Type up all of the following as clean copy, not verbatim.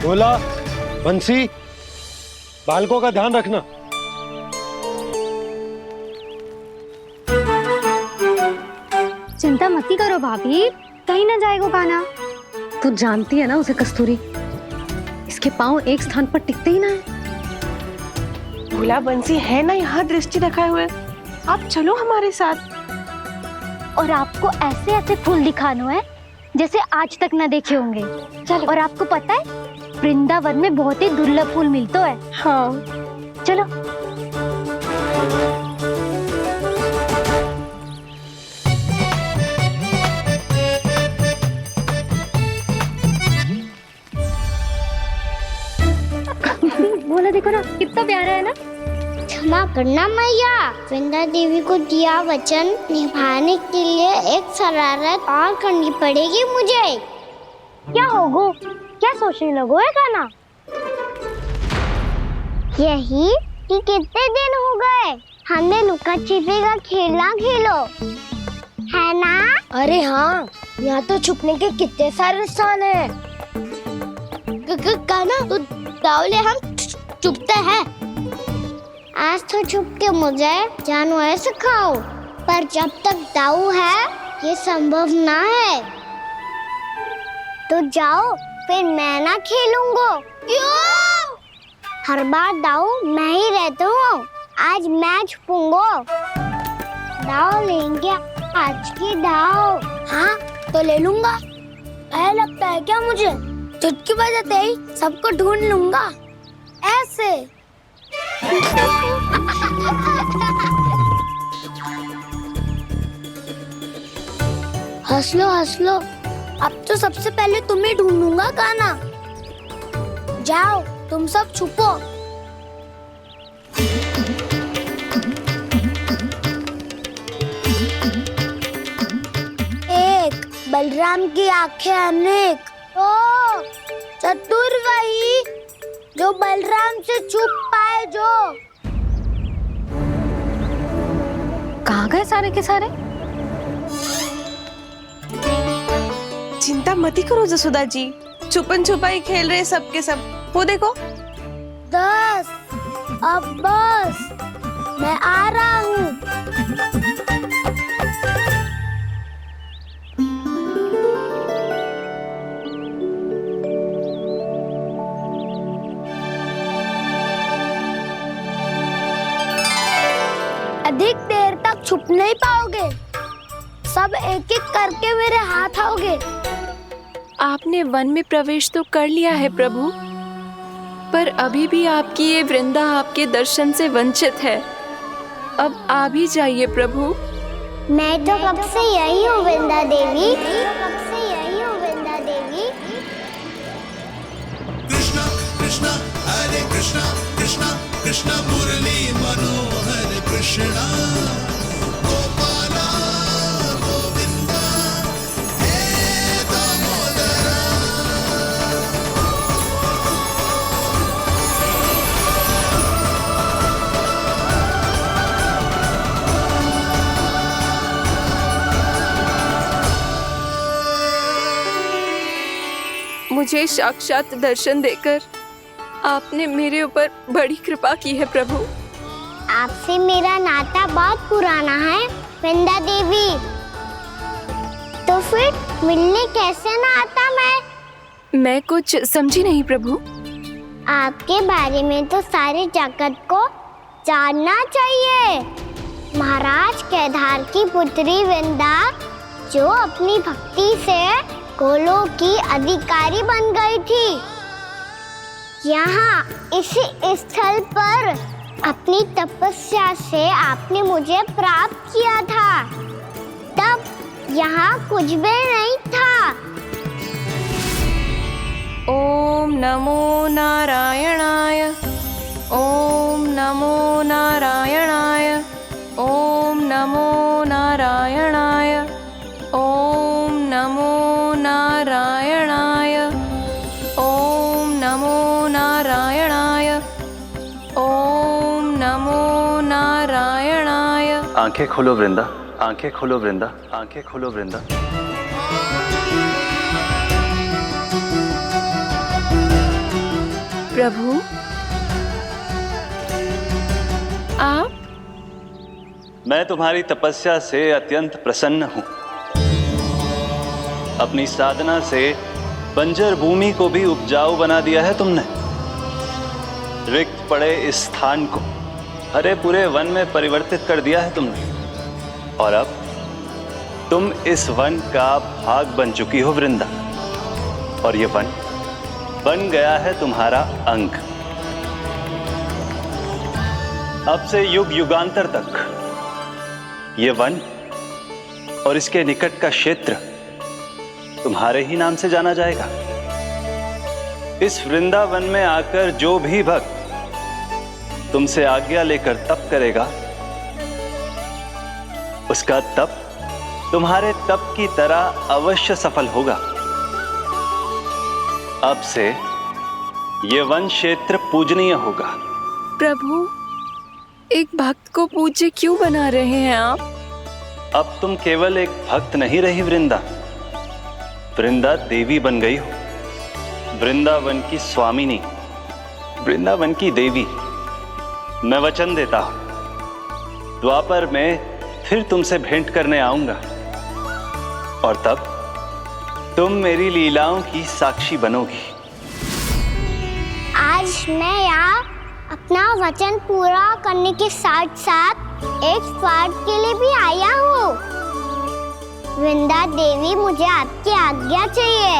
भोला, बंसी, बालकों का ध्यान रखना। चिंता मत करो भाभी, कहीं ना जाएगा कान्हा। तू जानती है ना उसे कस्तूरी, इसके पांव एक स्थान पर टिकते ही ना है। भोला बंसी है ना यहाँ दृष्टि रखाए हुए, आप चलो हमारे साथ। और आपको ऐसे ऐसे फूल दिखानो है जैसे आज तक ना देखे होंगे। चलो। और आपको पता है वृंदावन में बहुत ही दुर्लभ फूल मिलते हैं। हाँ चलो। बोला देखो ना कितना प्यारा है ना। क्षमा करना मैया, वृंदा देवी को दिया वचन निभाने के लिए एक शरारत और करनी पड़ेगी मुझे। क्या होगो, क्या सोचने लगो है कान्हा? यही कि कितने दिन हो गए हमने लुका छिपी का खेलना खेलो, है ना? अरे हाँ, यहाँ तो छुपने के कितने सारे स्थान है। कान्हा तो दावले हम छुपते हैं। आज तो छुप के मुझे जानवर सिखाओ, पर जब तक दाऊ है ये संभव ना है। तो जाओ, फिर मैं ना खेलूंगा। क्यों? हर बार दाऊ मैं ही रहता हूँ, आज मैं छुपूंगा। दाऊ लेंगे आज की दाऊ। हाँ तो ले लूंगा। ऐसा लगता है क्या मुझे? चुटकी बजाते ही सबको ढूंढ लूंगा ऐसे। हंस लो, अब तो सबसे पहले तुम्हें ढूंढूंगा कान्हा। जाओ तुम सब छुपो। एक बलराम की आंखें अनेक। ओ चतुर वही जो बलराम से छुप पाए। जो कहाँ गए सारे के सारे? चिंता मत करो जसोदा जी, छुपन छुपाई खेल रहे सबके सब। वो देखो 10 अब बस, मैं आ रहा हूँ। अधिक देर तक छुप नहीं पाओगे, सब एक एक करके मेरे हाथ आओगे। आपने वन में प्रवेश तो कर लिया है प्रभु, पर अभी भी आपकी ये वृंदा आपके दर्शन से वंचित है। अब आप ही जाइए प्रभु। मैं तो कब से यही हूँ वृंदा देवी। कृष्णा कृष्णा हरे कृष्णा कृष्णा कृष्णा मुरली मनोहर कृष्णा गोपाला गोविंदा हे दामोदरा। मुझे साक्षात दर्शन देकर आपने मेरे ऊपर बड़ी कृपा की है प्रभु। आपसे मेरा नाता बहुत पुराना है वृंदा देवी, तो फिर मिलने कैसे ना आता मैं कुछ समझी नहीं प्रभु। आपके बारे में तो सारे जगत को जानना चाहिए। महाराज केदार की पुत्री वृंदा जो अपनी भक्ति से गोलों की अधिकारी बन गई थी, यहाँ इसी स्थल पर अपनी तपस्या से आपने मुझे प्राप्त किया था। तब यहाँ कुछ भी नहीं था। ओम नमो नारायणाय, ओम नमो नारायणाय, ओम नमो नारायणाय, ओम नमो नारायणाय, ओम नमो नारायणाय, ओम नमो नारायणाय। आंखें खोलो वृंदा, आंखें खोलो वृंदा, आंखें खोलो वृंदा। प्रभु। आप? मैं तुम्हारी तपस्या से अत्यंत प्रसन्न हूं। अपनी साधना से बंजर भूमि को भी उपजाऊ बना दिया है तुमने। रिक्त पड़े इस स्थान को हरे पूरे वन में परिवर्तित कर दिया है तुमने। और अब तुम इस वन का भाग बन चुकी हो वृंदा। और ये वन बन गया है तुम्हारा अंग। अब से युग युगांतर तक ये वन और इसके निकट का क्षेत्र तुम्हारे ही नाम से जाना जाएगा। इस वृंदावन में आकर जो भी भक्त तुमसे आज्ञा लेकर तप करेगा, उसका तप तुम्हारे तप की तरह अवश्य सफल होगा। अब से यह वन क्षेत्र पूजनीय होगा। प्रभु, एक भक्त को पूज्य क्यों बना रहे हैं आप? अब तुम केवल एक भक्त नहीं रही वृंदा, वृंदा देवी बन गई हो। वृंदावन की स्वामिनी, वृंदावन की देवी। मैं वचन देता हूं, द्वापर में फिर तुमसे भेंट करने आऊंगा और तब तुम मेरी लीलाओं की साक्षी बनोगी। आज मैं यहाँ अपना वचन पूरा करने के साथ साथ एक स्वार्थ के लिए भी आया हूँ। वृंदा देवी, मुझे आपकी आज्ञा चाहिए।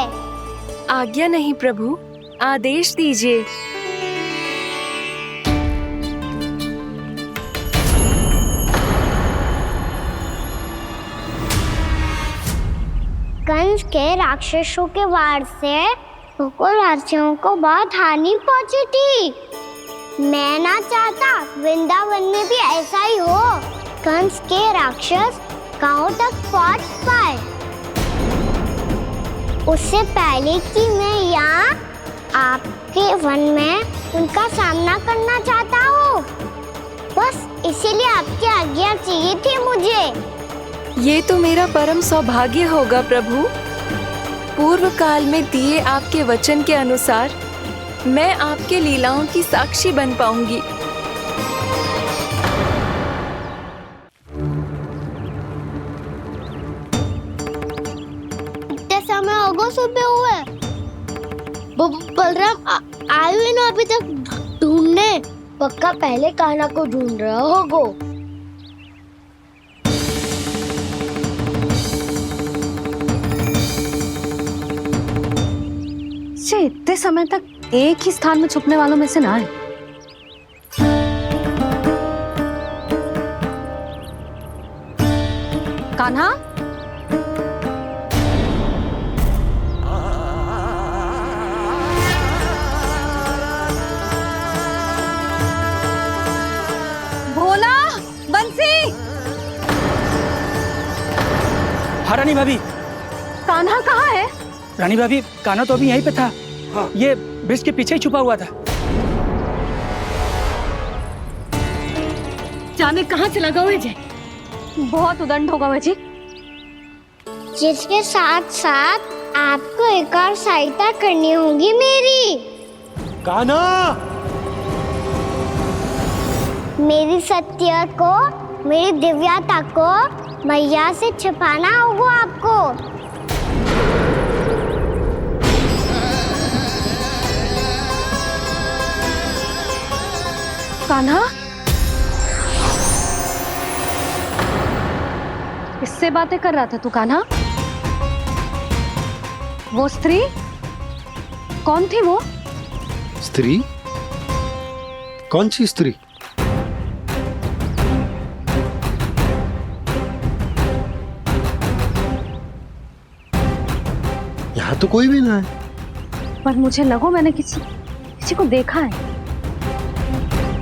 आज्ञा नहीं प्रभु, आदेश दीजिए। कंस के राक्षसों के वार से गोकुलवासियों को बहुत हानि पहुंची थी। मैं ना चाहता वृंदावन में भी ऐसा ही हो। कंस के राक्षस गांव तक पहुंच पाए, उससे पहले कि मैं यहाँ आपके वन में उनका सामना करना चाहता हूँ। बस इसीलिए आपकी आज्ञा चाहिए थी मुझे। ये तो मेरा परम सौभाग्य होगा प्रभु। पूर्व काल में दिए आपके वचन के अनुसार मैं आपके लीलाओं की साक्षी बन पाऊंगी। इतना समय होगा सुबह हुए। बलराम आए हुए ना अभी तक ढूंढने। पक्का पहले कान्हा को ढूंढ रहा होगा। इतने समय तक एक ही स्थान में छुपने वालों में से ना है। कान्हा, भोला, बंसी। हाँ रानी भाभी। कान्हा कहाँ है? रानी भाभी, कान्हा तो अभी यहीं पे था। हाँ। ये ब्रिज के पीछे ही छुपा हुआ था। जाने कहाँ चला गया है। बहुत उदंड होगा जी। जिसके साथ साथ आपको एक और सहायता करनी होगी मेरी। कान्हा, मेरी सत्य को, मेरी दिव्यता को मैया से छिपाना होगा आपको। कान्हा, इससे बातें कर रहा था तू कान्हा? वो स्त्री कौन थी? वो स्त्री? कौन सी स्त्री? यहाँ तो कोई भी ना है। पर मुझे लगो मैंने किसी को देखा है।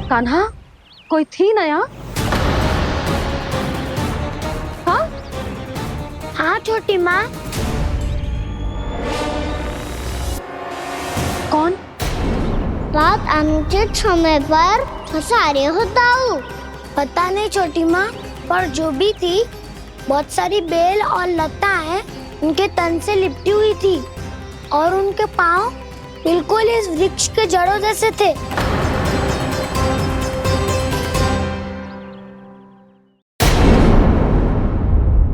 कान्हा, कोई थी ना यहाँ? हाँ? हाँ छोटी माँ। कौन? बहुत अनुचित समय पर फंसा रहे हो दाऊ। पता नहीं छोटी माँ, पर जो भी थी बहुत सारी बेल और लता है उनके तन से लिपटी हुई थी और उनके पाँव बिल्कुल इस वृक्ष के जड़ों जैसे थे।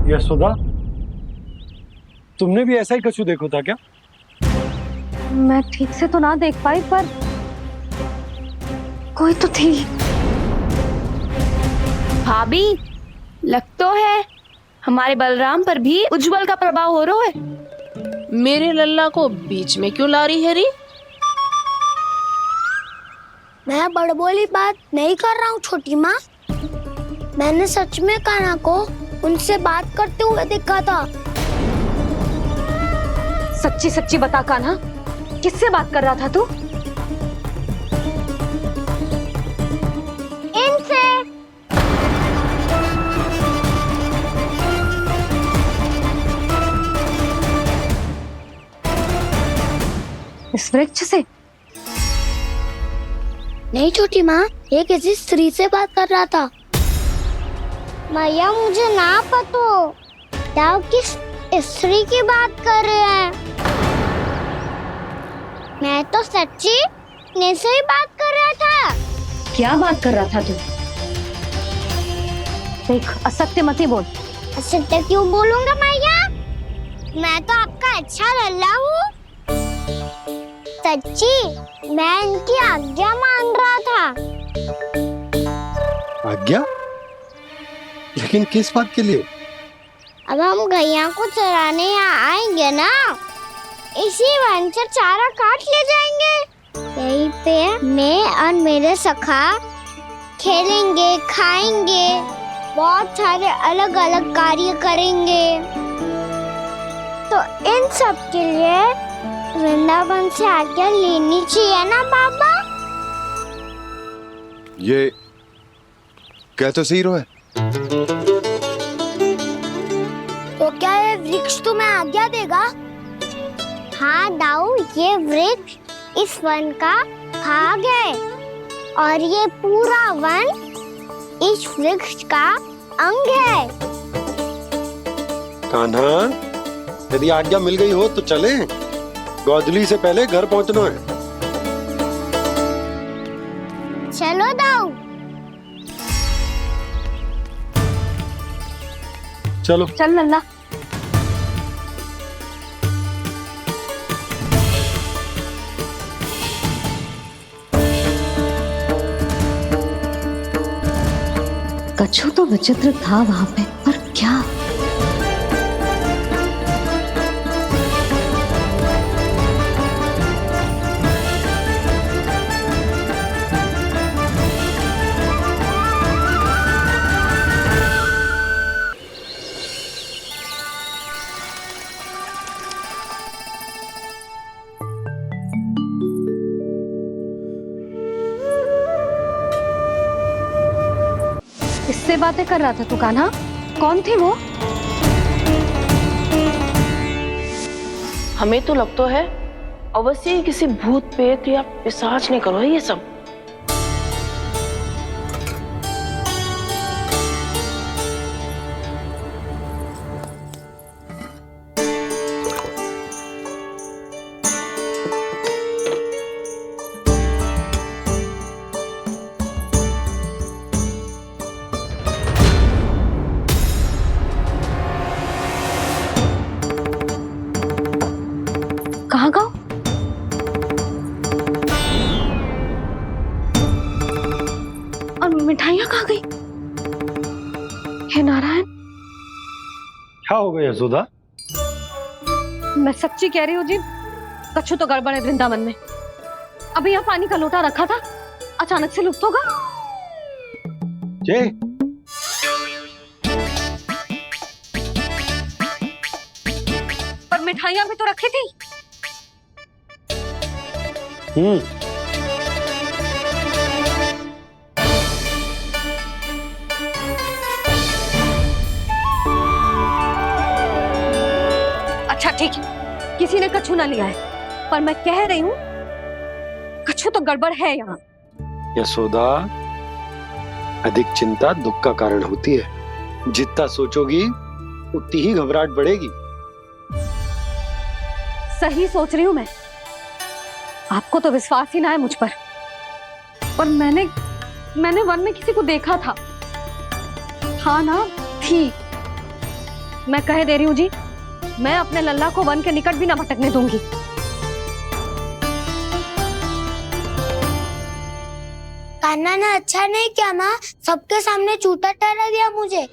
यशोदा, तुमने भी ऐसा ही कछू देखो था क्या? मैं ठीक से तो ना देख पाई, पर कोई तो थी। भाभी, लग तो है हमारे बलराम पर भी उज्जवल का प्रभाव हो रहा है। मेरे लल्ला को बीच में क्यों ला रही है री? मैं बड़बोली बात नहीं कर रहा हूँ छोटी माँ। मैंने सच में कान्हा को उनसे बात करते हुए देखा था। सच्ची सच्ची बता कान्हा, किससे बात कर रहा था तू? इनसे। इस वृक्ष से? नहीं छोटी माँ, ये किसी स्त्री से बात कर रहा था। मैया मुझे ना पतो दाऊ किस स्त्री की बात कर रहे हैं। मैं तो सच्ची ने से ही बात कर रहा था। क्या बात कर रहा था तू? देख, असत्य मत ही बोल। असत्य क्यों बोलूंगा मैया? मैं तो आपका अच्छा लल्ला हूँ। सच्ची मैं इनकी आज्ञा मान रहा था। आज्ञा? लेकिन किस बात के लिए? अब हम गैया को चराने यहाँ आएंगे ना, इसी वन से चारा काट ले जाएंगे। यहीं पे मैं और मेरे सखा खेलेंगे, खाएंगे, बहुत सारे अलग अलग कार्य करेंगे। तो इन सब के लिए वृंदावन से आज्ञा लेनी चाहिए ना बाबा? ये कह तो सही रहा है। तो क्या ये वृक्ष तुम्हें आज्ञा देगा? हाँ दाऊ, ये वृक्ष इस वन का भाग है और ये पूरा वन इस वृक्ष का अंग है। कान्हा, यदि आज्ञा मिल गई हो तो चले। गोधूली से पहले घर पहुंचना है। चलो दाऊ। चलो चल लल्ला। कछु तो विचित्र था वहां पे, पर क्या? किससे बातें कर रहा था तू कान्हा? कौन थी वो? हमें तो लगता है अवश्य किसी भूत प्रेत या पिशाच ने करो ये सब। कहाँ गाँव? और मिठाइयाँ कहाँ गई? हे नारायण! क्या हो गया यशोदा? मैं सच्ची कह रही हूँ जी, कछु तो गड़बड़ है वृंदावन में। अभी यहाँ पानी का लोटा रखा था, अचानक से लुप्त होगा। जय, पर मिठाइयाँ भी तो रखी थी। अच्छा ठीक है, किसी ने कछु ना लिया है, पर मैं कह रही हूँ कछु तो गड़बड़ है यहाँ। यशोदा, अधिक चिंता दुख का कारण होती है। जितना सोचोगी उतनी ही घबराहट बढ़ेगी। सही सोच रही हूँ मैं, आपको तो विश्वास ही ना है मुझ पर मैंने वन में किसी को देखा था। हाँ ना, थी। मैं कह दे रही हूँ जी, मैं अपने लल्ला को वन के निकट भी ना भटकने दूंगी। कान्हा ने अच्छा नहीं किया माँ, सबके सामने झूठा ठहरा दिया मुझे।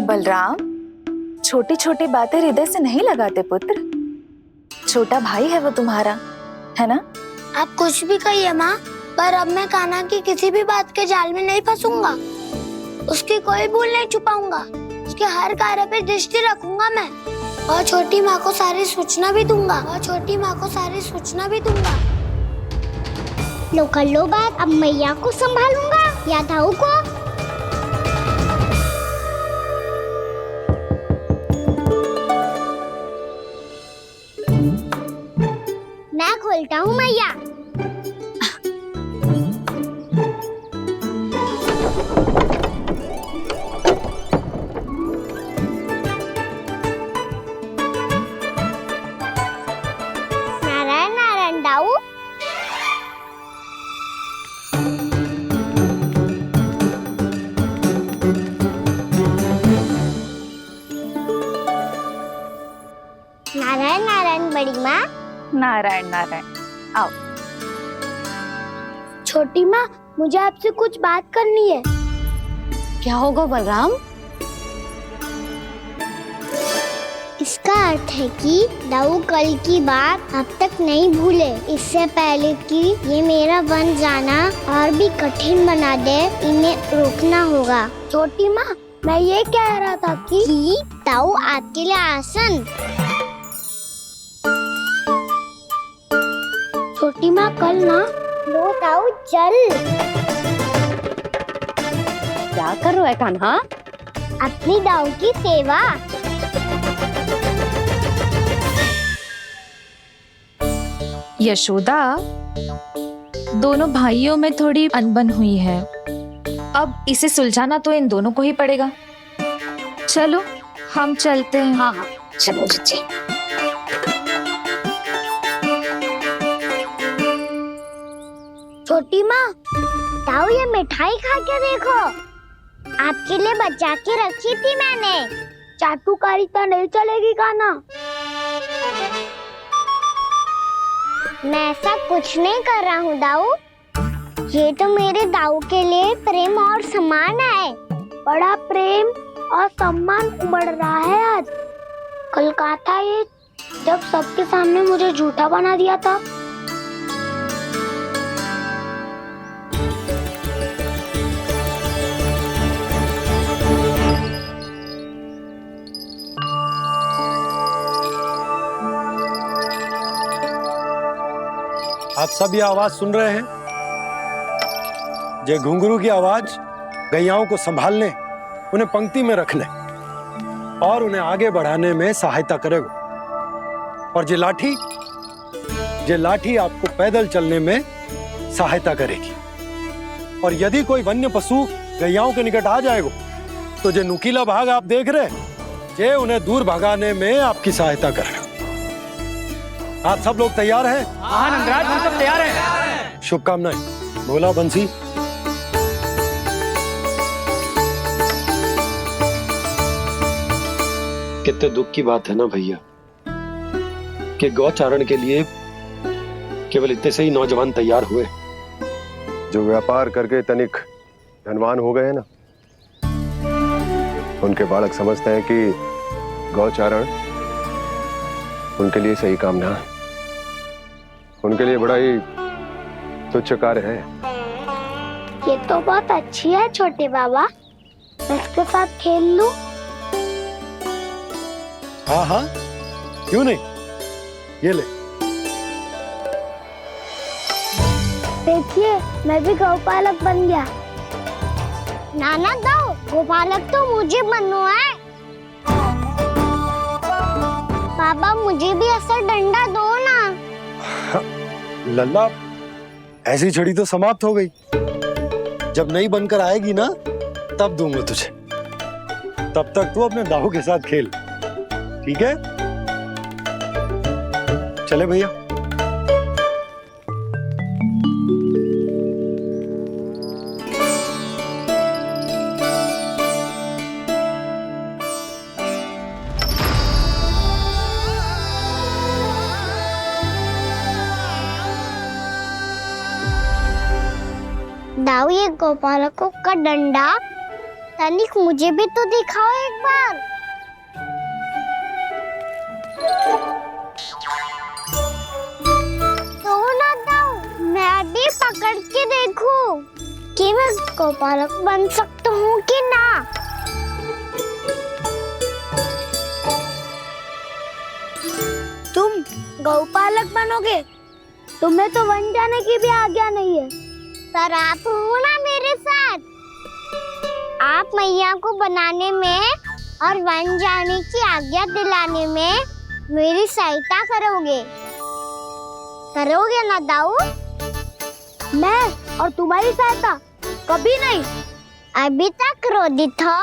बलराम, छोटी छोटी बातें हृदय से नहीं लगाते पुत्र। छोटा भाई है वो तुम्हारा, है ना? आप कुछ भी कहिए माँ, पर अब मैं कान्हा की किसी भी बात के जाल में नहीं फंसूंगा। उसकी कोई भूल नहीं छुपाऊंगा। उसके हर कार्य पे दृष्टि रखूंगा मैं, और छोटी माँ को सारी सूचना भी दूंगा। लो कर लो बात, अब मैया को संभालूंगा या दाऊ को। मैं खोलता हूँ मैया। नारायण नारायण दाऊ। नारायण नारायण बड़ी माँ। नारायण नारायण, आओ। छोटी माँ, मुझे आपसे कुछ बात करनी है। क्या होगा बलराम? इसका अर्थ है कि दाऊ कल की बात अब तक नहीं भूले। इससे पहले कि ये मेरा वन जाना और भी कठिन बना दे, इन्हें रोकना होगा। छोटी माँ, मैं ये कह रहा था कि दाऊ आपके लिए आसन। छोटी माँ, कल ना लो दाऊ चल। क्या कर रहा है कान्हा? अपनी दाऊ की सेवा। यशोदा, दोनों भाइयों में थोड़ी अनबन हुई है। अब इसे सुलझाना तो इन दोनों को ही पड़ेगा। चलो हम चलते हैं। हाँ हाँ, चलो जी। छोटी माँ, दाऊ ये मिठाई खा के देखो। आपके लिए बचा के रखी थी मैंने। चाटुकारिता नहीं चलेगी कान्हा। मैं ऐसा कुछ नहीं कर रहा हूँ दाऊ। ये तो मेरे दाऊ के लिए प्रेम और सम्मान है। बड़ा प्रेम और सम्मान उमड़ रहा है आज। कल कहा था ये, जब सबके सामने मुझे झूठा बना दिया था। आप सब ये आवाज सुन रहे हैं? ये घुंघरू की आवाज गैयाओं को संभालने, उन्हें पंक्ति में रखने और उन्हें आगे बढ़ाने में सहायता करेगा। और ये लाठी आपको पैदल चलने में सहायता करेगी। और यदि कोई वन्य पशु गैयाओं के निकट आ जाएगा तो जो नुकीला भाग आप देख रहे हैं, ये उन्हें दूर भगाने में आपकी सहायता करेगा। आप सब लोग तैयार हैं? हाँ नंदराज, हम सब तैयार हैं। शुभकामनाएं। बोला बंसी। कितने दुख की बात है ना भैया कि गौचारण के लिए केवल इतने से ही नौजवान तैयार हुए। जो व्यापार करके तनिक धनवान हो गए ना, उनके बालक समझते हैं कि गौचारण उनके लिए सही काम ना है। उनके लिए बड़ा ही तुच्छ कार्य है। ये तो बहुत अच्छी है छोटे बाबा, मैं इसके साथ खेल लूं? हाँ हाँ, क्यों नहीं। ये ले। देखिए, मैं भी गौपालक बन गया। नाना दो, गौपालक तो मुझे बनना है। बाबा मुझे भी ऐसा डंडा दो ना। लल्ला, ऐसी छड़ी तो समाप्त हो गई। जब नई बनकर आएगी ना, तब दूंगा तुझे। तब तक तू अपने दाऊ के साथ खेल। ठीक है? चले भैया। दाऊ, ये गोपालकों का डंडा तनिक मुझे भी तो दिखाओ एक बार। तो ना दाऊ, मैं भी पकड़ के देखूं कि मैं गोपालक बन सकता हूँ कि ना। तुम गौपालक बनोगे? तुम्हें तो वन जाने की भी आज्ञा नहीं है। पर आप हो ना मेरे साथ। आप मैया को बनाने में और वन जाने की आज्ञा दिलाने में मेरी सहायता करोगे ना दाऊ? मैं और तुम्हारी सहायता कभी नहीं। अभी तक क्रोधित हो?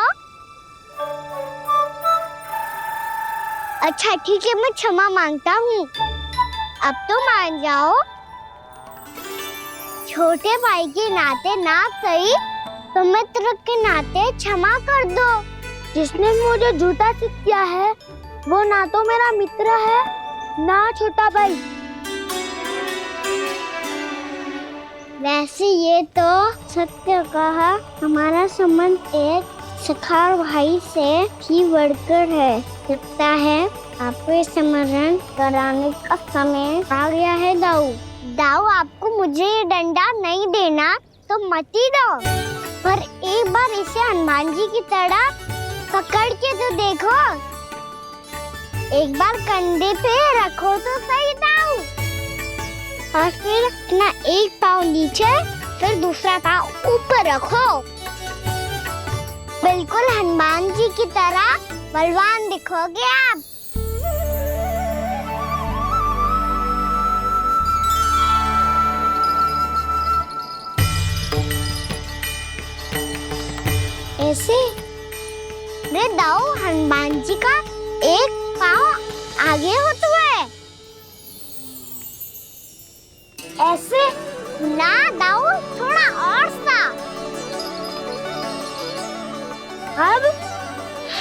अच्छा ठीक है, मैं क्षमा मांगता हूँ। अब तो मान जाओ। छोटे भाई के नाते ना सही तो मित्र के नाते क्षमा कर दो। जिसने मुझे झूठा सिखाया है वो ना तो मेरा मित्र है ना छोटा भाई। वैसे ये तो सत्य कहा, हमारा संबंध एक सखा भाई से भी बढ़कर है। लगता है आपको स्मरण कराने का समय आ गया है दाऊ। दाऊ, आपको मुझे ये डंडा नहीं देना तो मत ही दो, पर एक बार इसे हनुमान जी की तरह पकड़ के तो देखो। एक बार कंधे पे रखो तो सही दाऊ, और फिर अपना एक पाँव नीचे फिर दूसरा पाँव ऊपर रखो। बिल्कुल हनुमान जी की तरह बलवान दिखोगे आप। ऐसे रे दाऊ, हनुमान जी का एक पाँव आगे होता है। ऐसे ना दाऊ, थोड़ा और सा। अब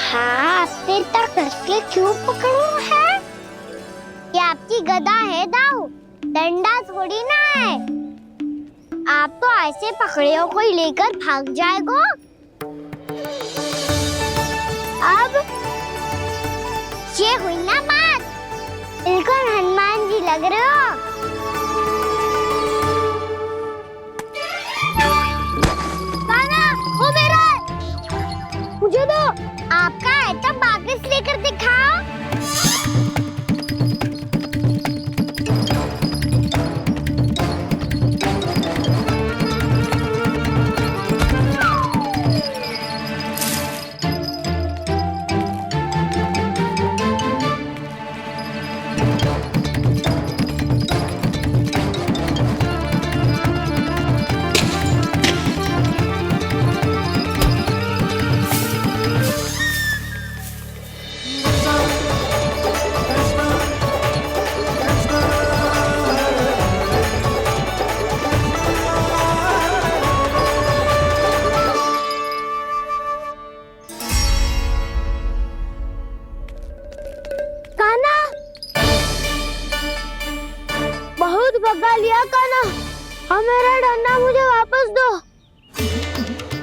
हाथ तक कसके क्यों पकड़ू है? ये आपकी गदा है दाऊ, डंडा थोड़ी ना है। आप तो ऐसे पकड़े हो कोई लेकर भाग जाएगा। अब ये हुई ना बात, बिल्कुल हनुमान जी लग रहे हो। कान्हा, वो मेरा है। मुझे दो। आपका है तो वापस लेकर दिखाओ। भगा लिया कान्हा, अब मेरा डंडा मुझे वापस दो,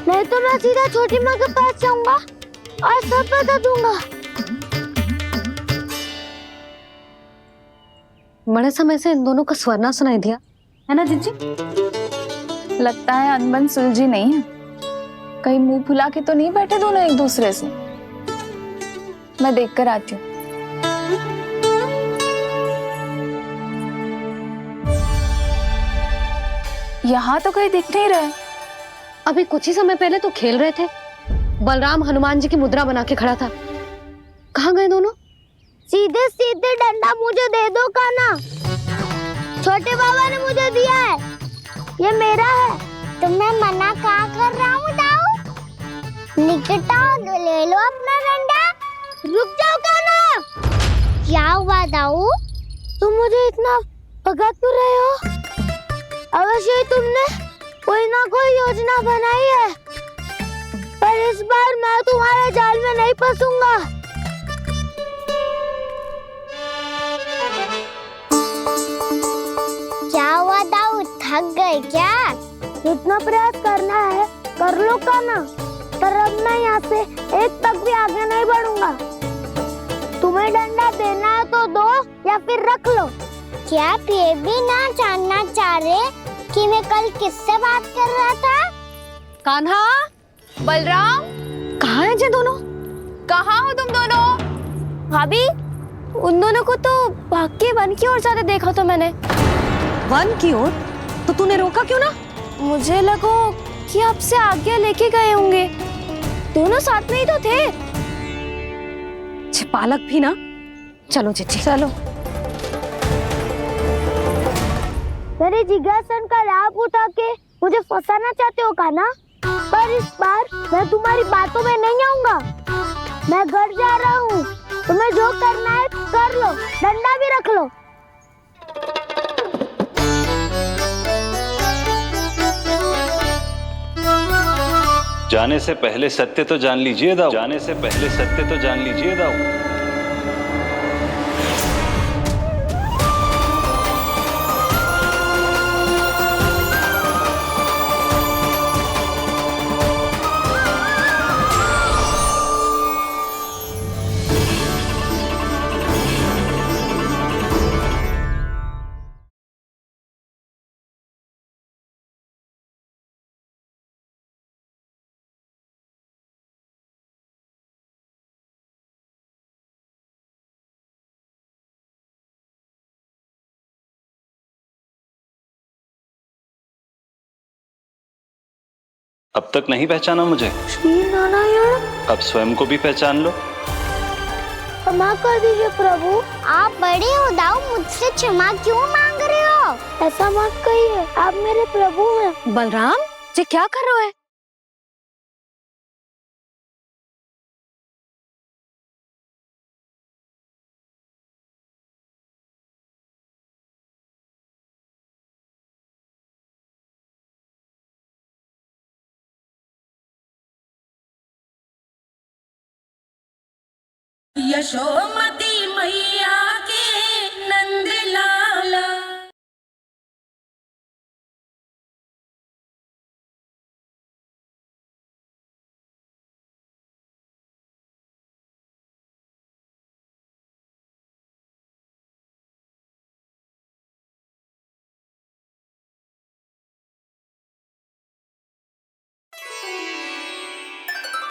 नहीं तो मैं सीधा छोटी माँ के पास जाऊंगा और सब बता दूंगा। बड़े समय से इन दोनों का स्वर सुनाई दिया है ना जीजी? लगता है अनबन सुलझी नहीं है। कहीं मुंह फुला के तो नहीं बैठे दोनों एक दूसरे से। मैं देखकर आती हूँ। यहाँ तो कहीं दिख नहीं रहा। अभी कुछ ही समय पहले तो खेल रहे थे। बलराम हनुमान जी की मुद्रा बना के खड़ा था। कहाँ गए दोनों? सीधे सीधे डंडा मुझे दे दो कान्हा, छोटे बाबा ने मुझे दिया है, ये मेरा है। तो मैं मना कहाँ कर रहा हूँ दाऊ? निकट आओ, ले लो अपना डंडा। रुक जाओ कान्हा। क्या हुआ दाऊ? तुम मुझे इतना भगा क्यों रहे हो? अवश्य ही तुमने कोई ना कोई योजना बनाई है, पर इस बार मैं तुम्हारे जाल में नहीं फंसूंगा। क्या हुआ दाऊ, थक गए क्या? जितना प्रयास करना है कर लो कान्हा, पर अब मैं यहाँ से एक तक भी आगे नहीं बढ़ूंगा। तुम्हें डंडा देना है तो दो या फिर रख लो। क्या आप ये भी ना जानना चाह रहे कि मैं कल किससे बात कर रहा था? कान्हा, बलराम, कहाँ हैं ये दोनों? कहाँ हो तुम दोनों? भाभी, उन दोनों को तो भाग के वन की ओर जाते देखा तो मैंने। वन की ओर? तो तूने रोका क्यों ना? मुझे लगो कि आपसे आगे लेके गए होंगे। दोनों साथ में ही तो थे। पालक भी ना। चलो जीजी, चलो। मेरे जिज्ञासन का लाभ उठा के मुझे फंसाना चाहते हो कान्हा? पर इस बार मैं तुम्हारी बातों में नहीं आऊंगा। मैं घर जा रहा हूँ, तुम्हें जो करना है कर लो, डंडा भी रख लो। जाने से पहले सत्य तो जान लीजिए दाऊ। जाने से पहले सत्य तो जान लीजिए दाऊ। अब तक नहीं पहचाना मुझे? श्री नारायण। अब स्वयं को भी पहचान लो। क्षमा कर दीजिए प्रभु। आप बड़े हो दाऊ, मुझसे क्षमा क्यों मांग रहे हो? ऐसा मत कहिए, आप मेरे प्रभु हैं। बलराम, ये क्या कर रहे हो? यशोमती मैया के नंद लाला।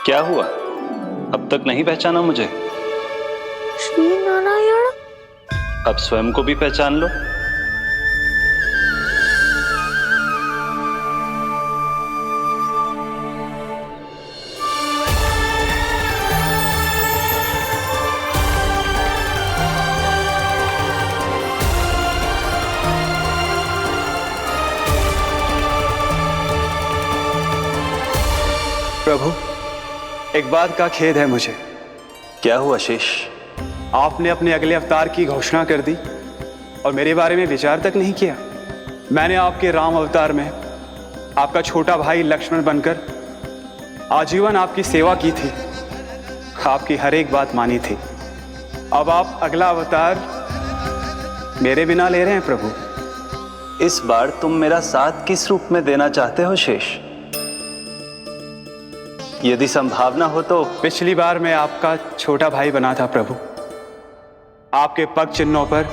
क्या हुआ? अब तक नहीं पहचाना मुझे? श्री नारायण। अब स्वयं को भी पहचान लो। प्रभु, एक बात का खेद है मुझे। क्या हुआ शेष? आपने अपने अगले अवतार की घोषणा कर दी और मेरे बारे में विचार तक नहीं किया। मैंने आपके राम अवतार में आपका छोटा भाई लक्ष्मण बनकर आजीवन आपकी सेवा की थी, आपकी हर एक बात मानी थी। अब आप अगला अवतार मेरे बिना ले रहे हैं प्रभु। इस बार तुम मेरा साथ किस रूप में देना चाहते हो शेष? यदि संभावना हो तो। पिछली बार मैं आपका छोटा भाई बना था प्रभु, आपके पग चिन्हों पर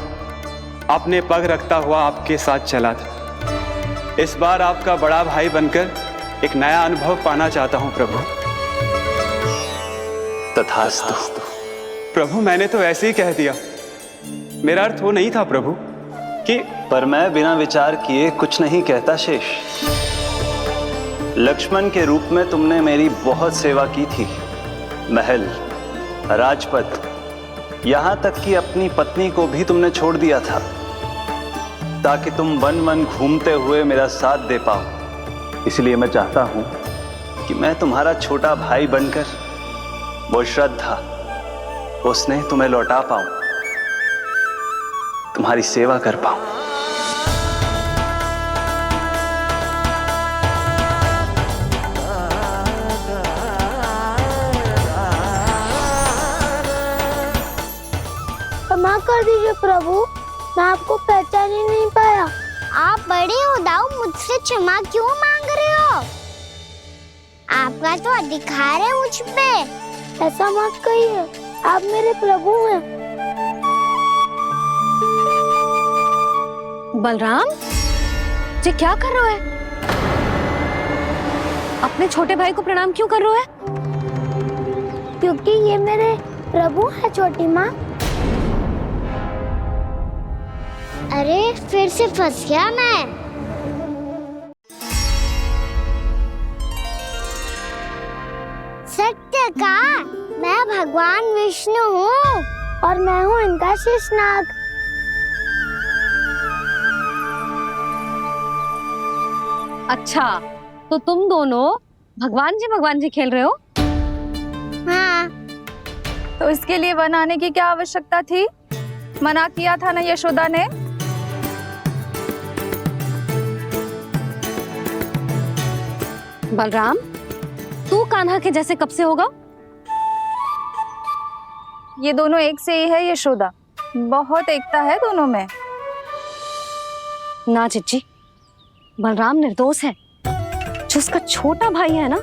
अपने पग रखता हुआ आपके साथ चला था। इस बार आपका बड़ा भाई बनकर एक नया अनुभव पाना चाहता हूं प्रभु। तथास्तु। प्रभु, मैंने तो ऐसे ही कह दिया, मेरा अर्थ वो नहीं था प्रभु कि। पर मैं बिना विचार किए कुछ नहीं कहता शेष। लक्ष्मण के रूप में तुमने मेरी बहुत सेवा की थी। महल, राजपथ, यहां तक कि अपनी पत्नी को भी तुमने छोड़ दिया था ताकि तुम वन वन घूमते हुए मेरा साथ दे पाओ। इसलिए मैं चाहता हूं कि मैं तुम्हारा छोटा भाई बनकर वो श्रद्धा, वो स्नेह तुम्हें लौटा पाऊं। तुम्हारी सेवा कर पाऊं। क्षमा कर दीजिए प्रभु, मैं आपको पहचान ही नहीं पाया। आप बड़े हो दाऊ, मुझसे क्षमा क्यों मांग रहे हो? आपका तो अधिकार है मुझ पे। ऐसा मत कहिए, आप मेरे प्रभु हैं। बलराम, ये क्या कर रहे हो? अपने छोटे भाई को प्रणाम क्यों कर रहे हो? क्योंकि ये मेरे प्रभु है छोटी माँ। अरे फिर से फंस गया मैं। सत्य का, मैं भगवान विष्णु हूँ और मैं हूँ इनका शेषनाग। अच्छा, तो तुम दोनों भगवान जी खेल रहे हो? हाँ। तो इसके लिए वन आने की क्या आवश्यकता थी? मना किया था ना यशोदा ने। बलराम, तू कान्हा के जैसे कब से होगा? ये दोनों एक से ही है यशोदा, बहुत एकता है दोनों में। ना चिच्ची, बलराम निर्दोष है। जो उसका छोटा भाई है ना,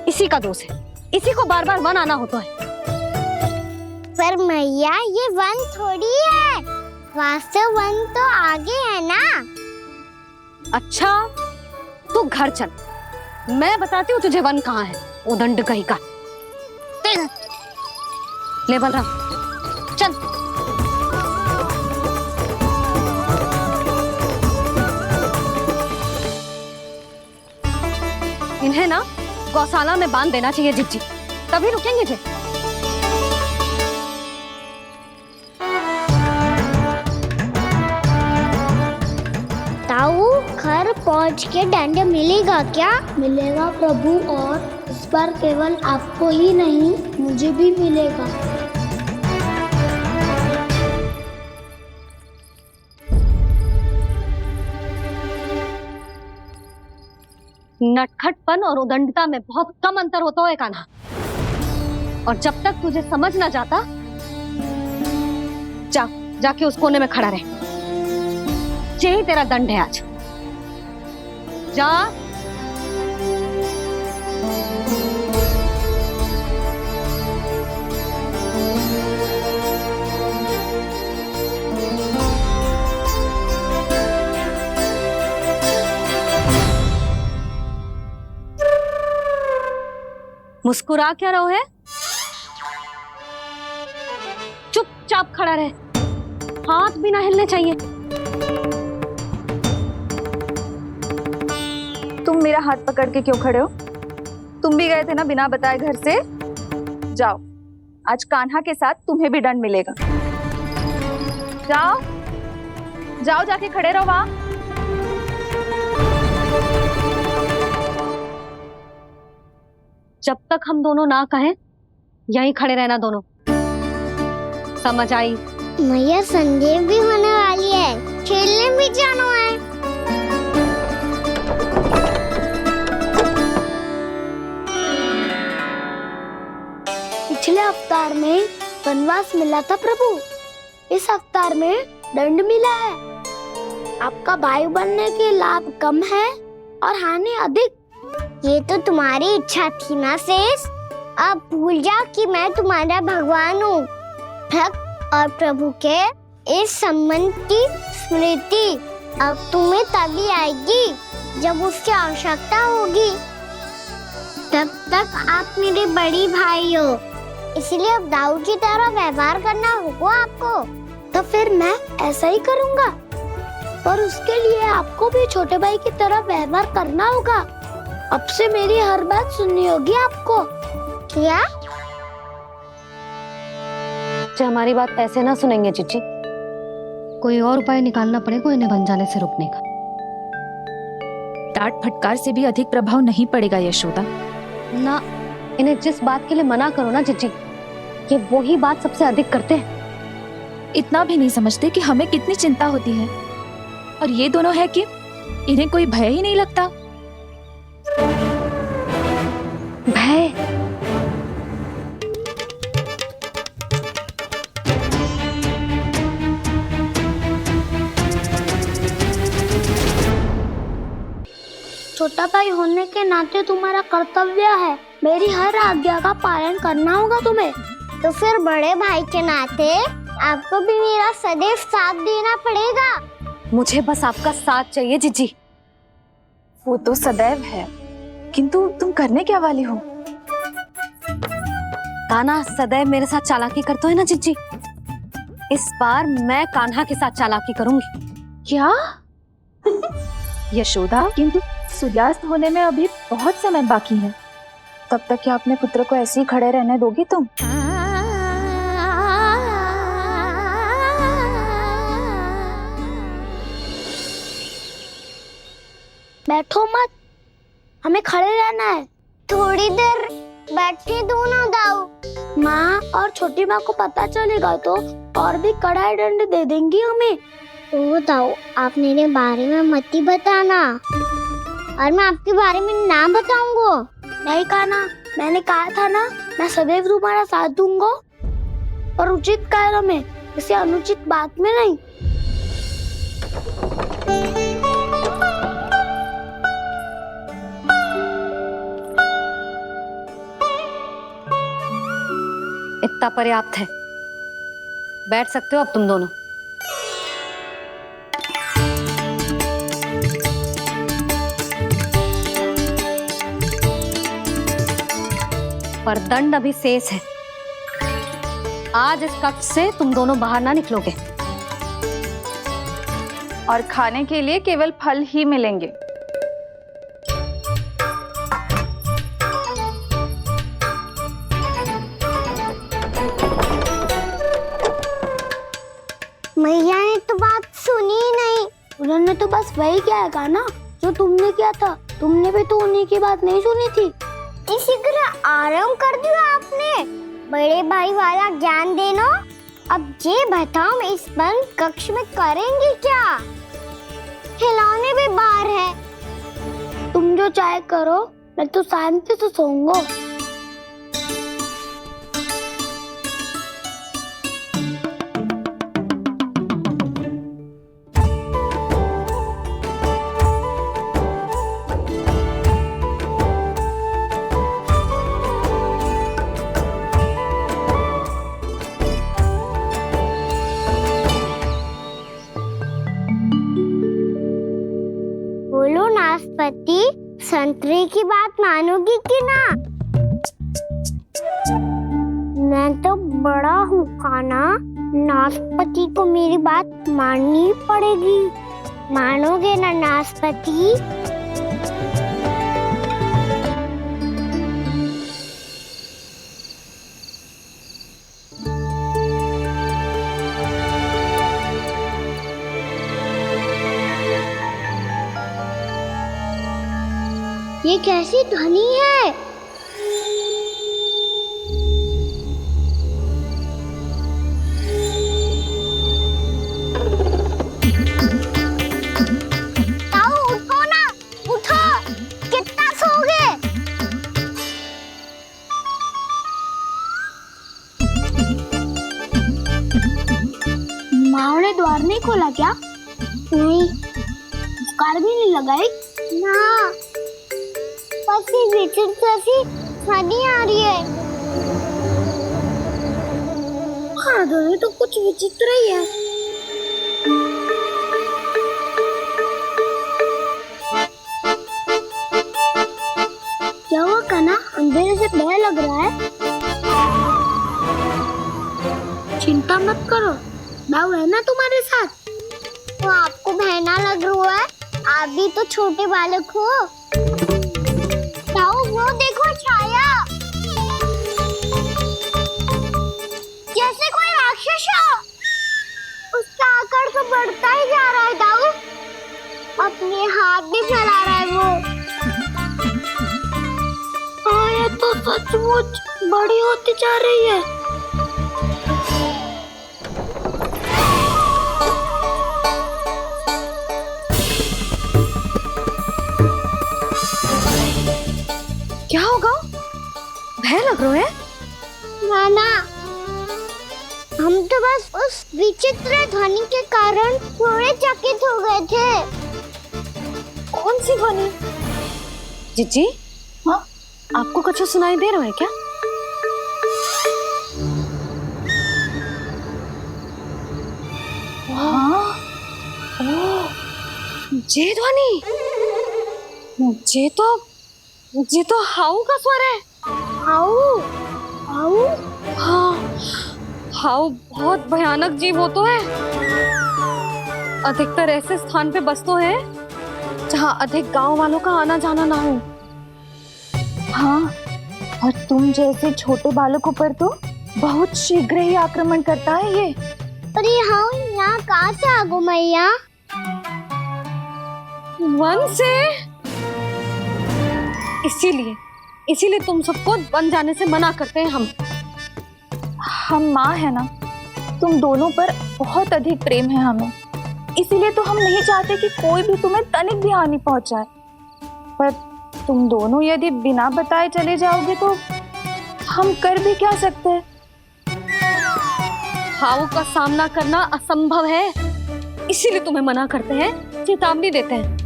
इसी का दोष है। इसी को बार बार वन आना होता है। पर मैया, ये वन थोड़ी है, वास्तव वन तो आगे है ना। अच्छा, तू घर चल, मैं बताती हूँ तुझे वन कहाँ है। उदंड कहीं का। ले बलराम, चल। इन्हें ना गौशाला में बांध देना चाहिए जिज्जी, तभी रुकेंगे जे। ताऊ, घर पहुँच के दंड मिलेगा क्या? मिलेगा प्रभु, और इस बार केवल आपको ही नहीं, मुझे भी मिलेगा। नटखटपन और उदंडता में बहुत कम अंतर होता है कान्हा, और जब तक तुझे समझ ना जाता, जाके उस कोने में खड़ा रहे। यही तेरा दंड है आज। जा। मुस्कुरा क्या रहो है? चुपचाप खड़ा रहे, हाथ भी ना हिलने चाहिए। तुम मेरा हाथ पकड़ के क्यों खड़े हो? तुम भी गए थे ना बिना बताए घर से। जाओ, आज कान्हा के साथ तुम्हें भी दंड मिलेगा। जाओ जाओ, जाके खड़े रहो वहां। जब तक हम दोनों ना कहें, यहीं खड़े रहना दोनों। समझ आई? मैया, संध्या भी होने वाली है, खेलने भी जाना है। पिछले अवतार में वनवास मिला था प्रभु, इस अवतार में दंड मिला है। आपका भाई बनने के लाभ कम है और हानि अधिक। ये तो तुम्हारी इच्छा थी ना शेष। अब भूल जाओ कि मैं तुम्हारा भगवान हूँ। भक्त और प्रभु के इस संबंध की स्मृति अब तुम्हें तभी आएगी जब उसकी आवश्यकता होगी। तब तक आप मेरे बड़ी भाई हो, इसलिए अब दाऊ की तरह व्यवहार करना होगा आपको। तो फिर मैं ऐसा ही करूँगा, पर उसके लिए आपको भी छोटे भाई की तरह व्यवहार करना होगा। अब से मेरी हर बात सुननी होगी आपको। क्या? जो हमारी बात ऐसे ना सुनेंगे चिच्ची, कोई और उपाय निकालना पड़ेगा इन्हें बन जाने से रुकने का। डांट फटकार से भी अधिक प्रभाव नहीं पड़ेगा यशोदा। ना, इन्हें जिस बात के लिए मना करो ना चिच्ची, ये वही बात सबसे अधिक करते हैं। इतना भी नहीं समझते कि हमें कितनी चिंता होती है। और ये दोनों है कि इन्हें कोई भय ही नहीं लगता। भय? छोटा भाई होने के नाते तुम्हारा कर्तव्य है, मेरी हर आज्ञा का पालन करना होगा तुम्हें। तो फिर बड़े भाई के नाते आपको भी मेरा सदैव साथ देना पड़ेगा। मुझे बस आपका साथ चाहिए जीजी। वो तो सदैव है, किंतु तुम करने क्या वाली हो? कान्हा सदैव मेरे साथ चालाकी करते है ना जीजी, इस बार मैं कान्हा के साथ चालाकी करूंगी। क्या? यशोदा, किंतु सूर्यास्त होने में अभी बहुत समय बाकी है। तब तक क्या अपने पुत्र को ऐसे ही खड़े रहने दोगी तुम? बैठो मत, हमें खड़े रहना है। थोड़ी देर बैठे दोनों दाऊ। माँ और छोटी माँ को पता चलेगा तो और भी कड़ा दंड दे देंगी हमें। ओ दाऊ, आप मेरे बारे में मत ही बताना, और मैं आपके बारे में ना बताऊंगा। नहीं कान्हा, मैंने कहा था ना, मैं सदैव तुम्हारा साथ दूंगा, और उचित कार्य में, इसे अनुचित बात में नहीं। इतना पर्याप्त है, बैठ सकते हो अब तुम दोनों। पर दंड अभी शेष है। आज इस कक्ष से तुम दोनों बाहर ना निकलोगे, और खाने के लिए केवल फल ही मिलेंगे। मैया ने तो बात सुनी ही नहीं। उन्होंने तो बस वही किया ना जो तुमने किया था। तुमने भी तो उन्हीं की बात नहीं सुनी थी। शीघ्र आराम कर दिया आपने। बड़े भाई वाला ज्ञान देना। अब ये बताओ, इस बंद कक्ष में करेंगे क्या? खिलौने भी बाहर है। तुम जो चाहे करो, मैं तो शांति से सोऊंगा। बोलो नाशपाती, संतरे की बात मानोगी कि ना? मैं तो बड़ा हूँ कान्हा, नाशपाती को मेरी बात माननी पड़ेगी। मानोगे ना नाशपाती? ये कैसी ध्वनि है? ताऊ उठो ना, उठो, कितना सोओगे? माँ ने द्वार नहीं खोला क्या? नहीं। कार भी नहीं लगाई? ना, शादी आ रही है। हाँ, दोनों तो कुछ विचित्र ही है। क्या हुआ कान्हा, अंधेरे से डर लग रहा है? चिंता मत करो, दाऊ है ना तुम्हारे साथ। तो आपको बहना लग रहा है? आप भी तो छोटे बालक हो। वो देखो छाया, जैसे कोई राक्षस हो। उसका आकार तो बढ़ता ही जा रहा है दाऊ। अपने हाथ भी फैला रहा है वो। हाँ, ये तो सचमुच बड़ी होती जा रही है। लग रहे हैं? नाना, हम तो बस उस विचित्र ध्वनि के कारण थोड़े चकित हो गए थे। कौन सी ध्वनि? जीजी, हाँ, आपको कुछ सुनाई दे रहा है क्या? हाँ, ओह, ये ध्वनि, ये तो हाउ का स्वर है। How, how? हाँ, हाउ बहुत भयानक जीव हो तो है। अधिकतर ऐसे स्थान पे बसते हैं जहाँ अधिक गांव वालों का आना जाना ना हो। हाँ, और तुम जैसे छोटे बालकों पर तो बहुत शीघ्र ही आक्रमण करता है ये। पर ये हाउ यहाँ कहाँ से आ गो मैया? वन से। इसीलिए तुम सबको वन जाने से मना करते हैं हम माँ है ना, तुम दोनों पर बहुत अधिक प्रेम है हमें, इसीलिए तो हम नहीं चाहते कि कोई भी तुम्हें तनिक भी हानि पहुंचाए। पर तुम दोनों यदि बिना बताए चले जाओगे तो हम कर भी क्या सकते हैं? हाउ का सामना करना असंभव है, इसीलिए तुम्हें मना करते हैं, चेतावनी देते हैं।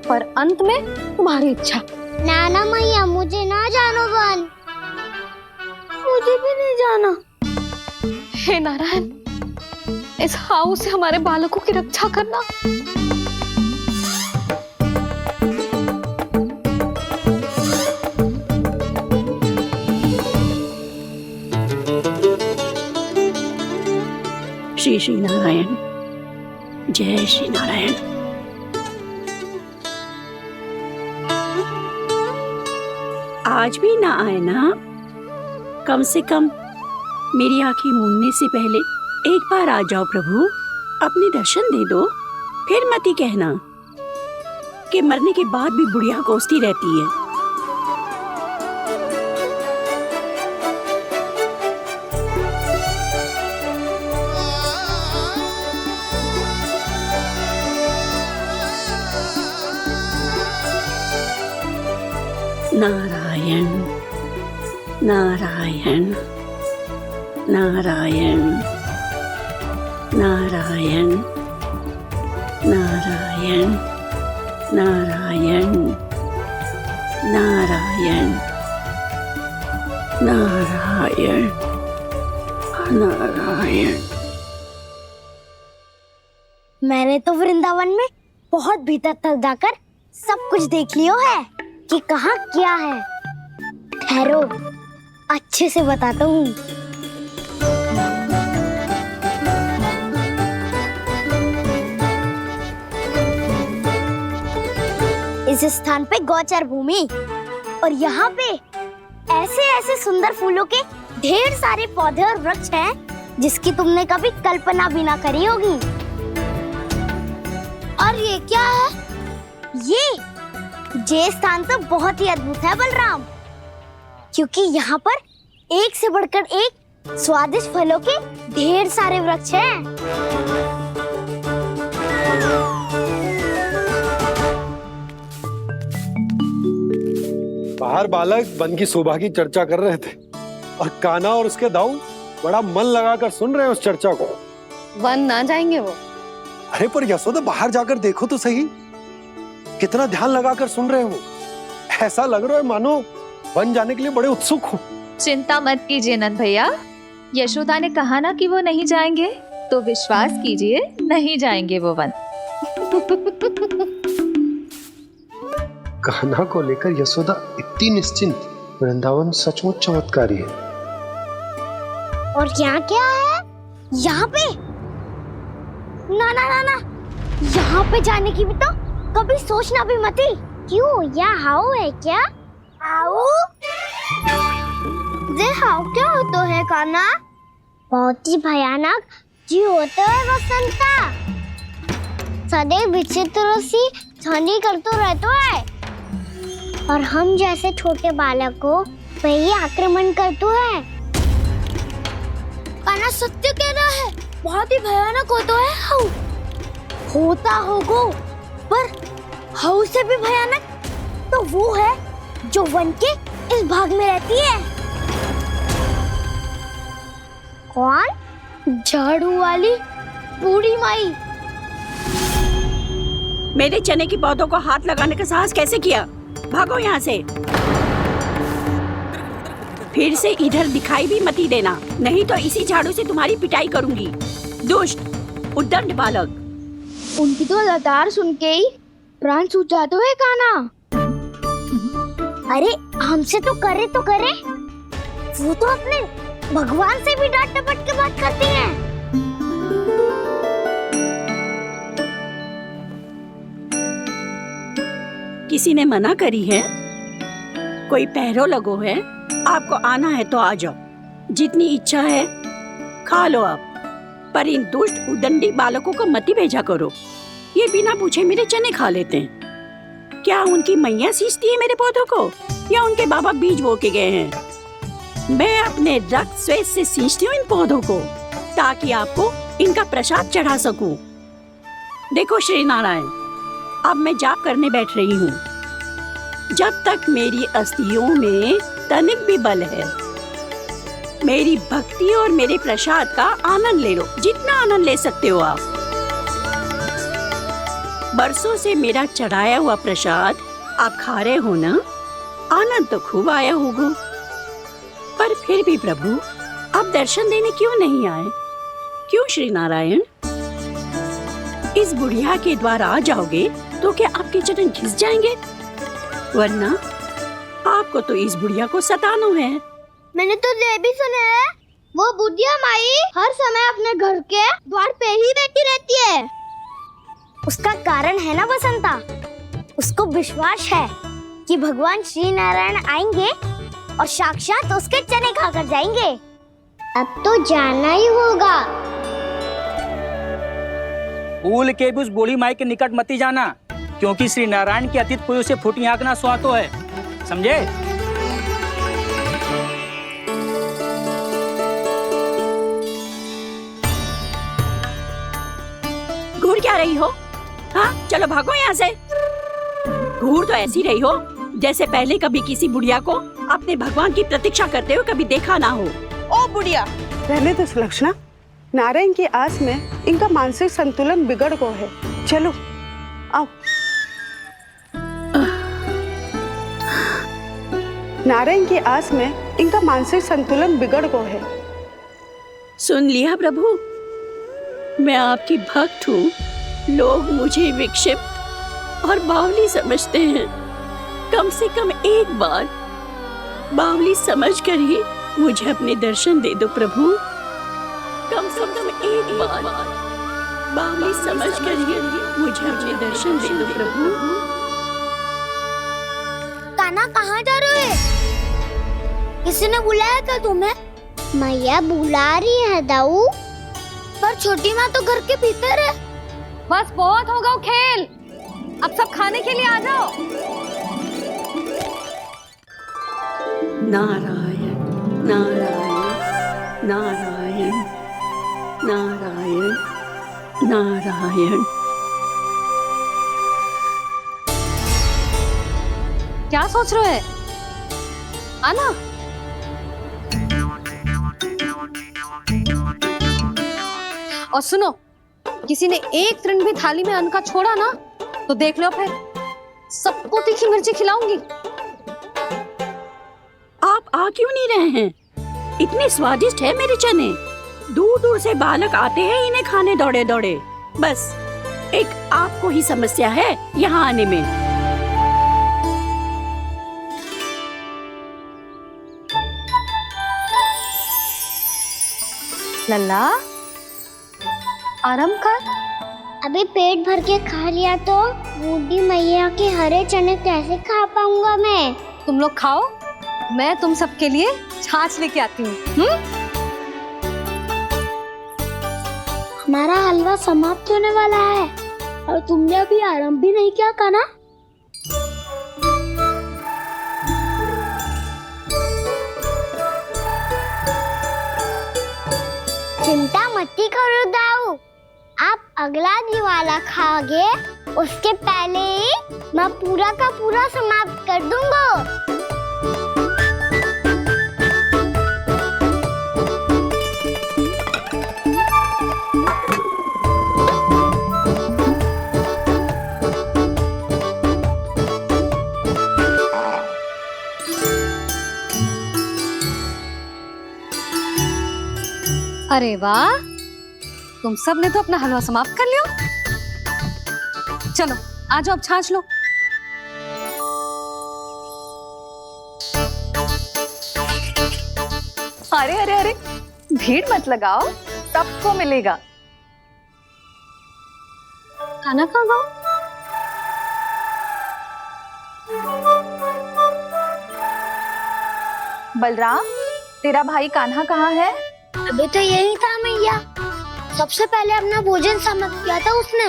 पर अंत में तुम्हारी इच्छा। नाना मैया, मुझे ना जानो वन, मुझे भी नहीं जाना। हे नारायण, इस हाउ से हमारे बालकों की रक्षा करना। श्री श्री नारायण, जय श्री नारायण। आज भी ना आए ना? कम से कम मेरी आंखें मूंदने से पहले एक बार आ जाओ प्रभु, अपने दर्शन दे दो। फिर मत ही कहना कि मरने के बाद भी बुढ़िया कोसती रहती है। नारायण नारायण नारायण नारायण नारायण नारायण नारायण नारायण नारायण। मैंने तो वृंदावन में बहुत भीतर तक जाकर सब कुछ देख लियो है कि कहाँ क्या है। ठहरो, अच्छे से बताता हूँ। इस स्थान पे गोचर भूमि और यहाँ पे ऐसे ऐसे सुंदर फूलों के ढेर सारे पौधे और वृक्ष हैं जिसकी तुमने कभी कल्पना भी ना करी होगी। और ये क्या है? ये स्थान तो बहुत ही अद्भुत है बलराम, क्योंकि यहाँ पर एक से बढ़कर एक स्वादिष्ट फलों के ढेर सारे वृक्ष हैं। बाहर बालक वन की शोभा की चर्चा कर रहे थे और कान्हा और उसके दाऊ बड़ा मन लगाकर सुन रहे हैं उस चर्चा को। वन ना जाएंगे वो। अरे पर यशोदा, बाहर जाकर देखो तो सही, कितना ध्यान लगाकर सुन रहे हो। ऐसा लग रहा है मानो वन जाने के लिए बड़े उत्सुक हो। चिंता मत कीजिए नंद भैया, यशोदा ने कहा ना कि वो नहीं जाएंगे, तो विश्वास कीजिए नहीं जाएंगे वो वन। कान्हा को लेकर यशोदा इतनी निश्चिंत, वृंदावन सचमुच चमत्कारी है। और यहाँ क्या है? यहाँ पे ना ना ना ना, यहाँ पे जाने की भी तो कभी सोचना भी मत ही। क्यों, यहाँ हाउ है क्या? हाउ? ये हाउ क्या होता है कान्हा? बहुत ही भयानक जी होता है वसंता, सदैव विचित्र सी ध्वनि करते रहता है और हम जैसे छोटे बालक को वही आक्रमण करते है। कान्हा सत्य कह रहा है, बहुत ही भयानक होता है हाउ। होता होगा, पर हाउ से भी भयानक तो वो है जो वन के इस भाग में रहती है। कौन? झाड़ू वाली बूढ़ी माई। मेरे चने की पौधों को हाथ लगाने का साहस कैसे किया? भागो यहाँ से। फिर से इधर दिखाई भी मत देना, नहीं तो इसी झाड़ू से तुम्हारी पिटाई करूंगी। दुष्ट उद्दंड बालक। उनकी तो लतार सुन के ही प्राण सूझ जाते हुए कान्हा। अरे हमसे तो करे, वो तो अपने भगवान से भी डांट डपट के बात करती हैं। किसी ने मना करी है? कोई पहरो लगो है? आपको आना है तो आ जाओ, जितनी इच्छा है खा लो आप, पर इन दुष्ट उदंडी बालकों को मत ही भेजा करो। ये बिना पूछे मेरे चने खा लेते हैं। क्या उनकी मैया सींचती है मेरे पौधों को, या उनके बाबा बीज बो के गए हैं? मैं अपने रक्त स्वेद से सींचती हूँ इन पौधों को, ताकि आपको इनका प्रसाद चढ़ा सकूं। देखो श्री नारायण, अब मैं जाप करने बैठ रही हूँ। जब तक मेरी अस्थियों में तनिक भी बल है, मेरी भक्ति और मेरे प्रसाद का आनंद ले लो, जितना आनंद ले सकते हो आप। बरसों से मेरा चढ़ाया हुआ प्रसाद आप खा रहे हो ना? आनंद तो खूब आया होगा, पर फिर भी प्रभु आप दर्शन देने क्यों नहीं आए? क्यों श्री नारायण? इस बुढ़िया के द्वार आ जाओगे तो क्या आपके चरण घिस जाएंगे? वरना आपको तो इस बुढ़िया को सताना है। मैंने तो ये भी सुना है, वो बुढ़िया माई हर समय अपने घर के द्वार पे ही बैठी रहती है। उसका कारण है ना बसंता, उसको विश्वास है कि भगवान श्री नारायण आएंगे और साक्षात उसके चने खाकर जाएंगे। अब तो जाना ही होगा। भूल के भी उस बूढ़ी माई के निकट मत जाना, क्योंकि श्री नारायण के अतीत कोई उसे फूटी आंख ना सुहातो है, समझे? घूर क्या रही हो? हाँ, चलो भागो यहाँ से। घूर तो ऐसी रही हो जैसे पहले कभी किसी बुढ़िया को अपने भगवान की प्रतीक्षा करते हुए कभी देखा ना हो। ओ बुढ़िया, रहने दो सुलक्षणा। नारायण की आस में इनका मानसिक संतुलन बिगड़ गया है। चलो आओ। नारायण की आस में इनका मानसिक संतुलन बिगड़ गया है। सुन लिया प्रभु, मैं आपकी भक्त हूँ। लोग मुझे विक्षिप्त और बावली समझते हैं। कम से कम एक बार बावली समझकर ही मुझे अपने दर्शन दे दो प्रभु। कम से कम एक बार बावली समझकर ही मुझे अपने दर्शन दे दो प्रभु। कान्हा कहाँ जा रहे हो? किसी ने बुलाया क्या तुम्हें? मैया बुला रही है दाऊ, पर छोटी माँ तो घर के भीतर है। बस बहुत होगा खेल, अब सब खाने के लिए आ जाओ। नारायण नारायण नारायण नारायण नारायण। क्या सोच रहे हैं? आना। और सुनो, किसी ने एक तृण भी थाली में अन्न का छोड़ा ना तो देख लो, फिर सबको तीखी मिर्ची खिलाऊंगी। आप आ क्यों नहीं रहे हैं? इतने स्वादिष्ट है मेरे चने। दूर दूर से बालक आते हैं इन्हें खाने दौड़े दौड़े। बस एक आपको ही समस्या है यहाँ आने में। लल्ला, आराम कर। अभी पेट भर के खा लिया तो बूढ़ी मैया के हरे चने कैसे खा पाऊंगा मैं? तुम लोग खाओ, मैं तुम सबके लिए छाछ लेके आती हूँ। हमारा हलवा समाप्त होने वाला है और तुमने अभी आराम भी नहीं किया कान्हा। चिंता मत करो दाऊ, आप अगला दिवाला खाओगे उसके पहले ही मैं पूरा का पूरा समाप्त कर दूंगा। अरे वाह, तुम सब ने तो अपना हलवा समाप्त कर लिया। चलो आ जाओ, अब छाछ लो। अरे अरे अरे, भीड़ मत लगाओ, सबको मिलेगा। खाना खा गो। बलराम, तेरा भाई कान्हा कहाँ है? अभी तो यही था मैया, सबसे पहले अपना भोजन समाप्त किया था उसने।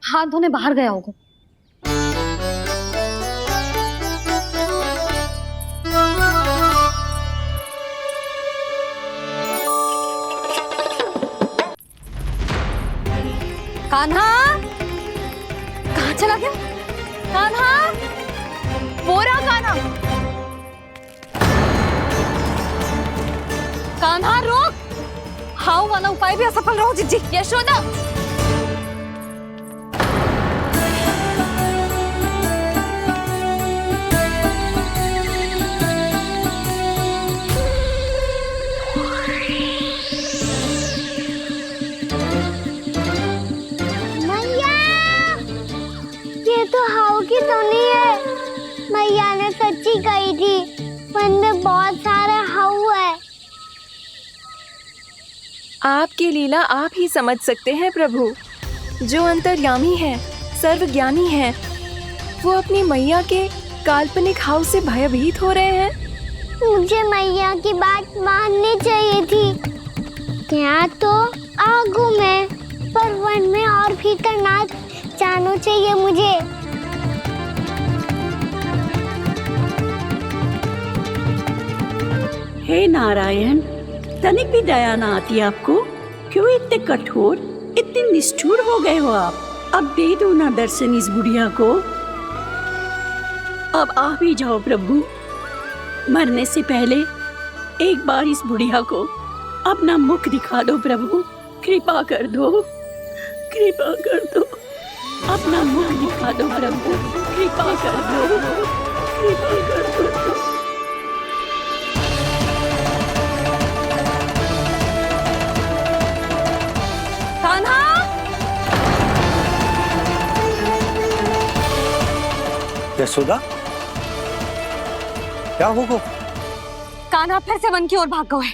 हाथ धोने बाहर गया होगा। कान्हा कहाँ चला गया? कान्हा, वो रहा कान्हा। कान्हा रोक! हाउ वाला उपाय भी असफल रहो जिज्जी। यशोदा, मैया, ये तो हाउ की धुनी है। मैया ने सच्ची कही थी, वन में बहुत सारे हाउ है। आपकी लीला आप ही समझ सकते हैं प्रभु। जो अंतर्यामी है, सर्वज्ञानी है, वो अपनी मैया के काल्पनिक हाव से भयभीत हो रहे हैं। मुझे मैया की बात माननी चाहिए थी। यहाँ तो आगू में, पर वन में और भीतर ना जाना चाहिए मुझे। हे नारायण, तनिक भी दया ना आती आपको? क्यों इतने कठोर, इतने निष्ठुर हो गए हो आप? अब दे दो ना दर्शन इस बुढ़िया को। अब आ भी जाओ प्रभु, मरने से पहले एक बार इस बुढ़िया को अपना मुख दिखा दो प्रभु। कृपा कर दो, कृपा कर दो, अपना मुख दिखा दो प्रभु। कृपा कर दो, कृपा कर दो। कान्हा, यशोदा, क्या होगा? कान्हा फिर से वन की ओर भाग गए।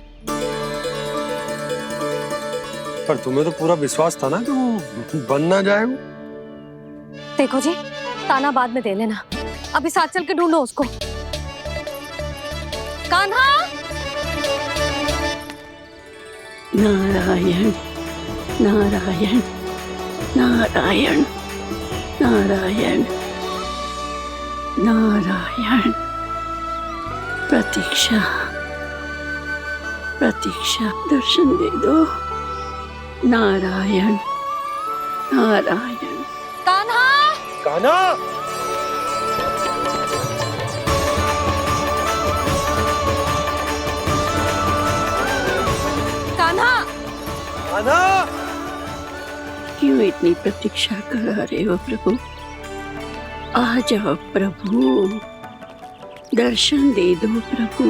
पर तुम्हें तो पूरा विश्वास था ना कि वो बन ना जाएगा। देखो जी, ताना बाद में दे लेना, अभी साथ चल के ढूंढो उसको। कान्हा, नारायण नारायण नारायण नारायण नारायण। प्रतीक्षा प्रतीक्षा, दर्शन दे दो। नारायण नारायण। कान्हा, कान्हा, कान्हा, कान्हा। क्यों इतनी प्रतीक्षा करा रहे हो प्रभु? आ जाओ प्रभु, दर्शन दे दो प्रभु।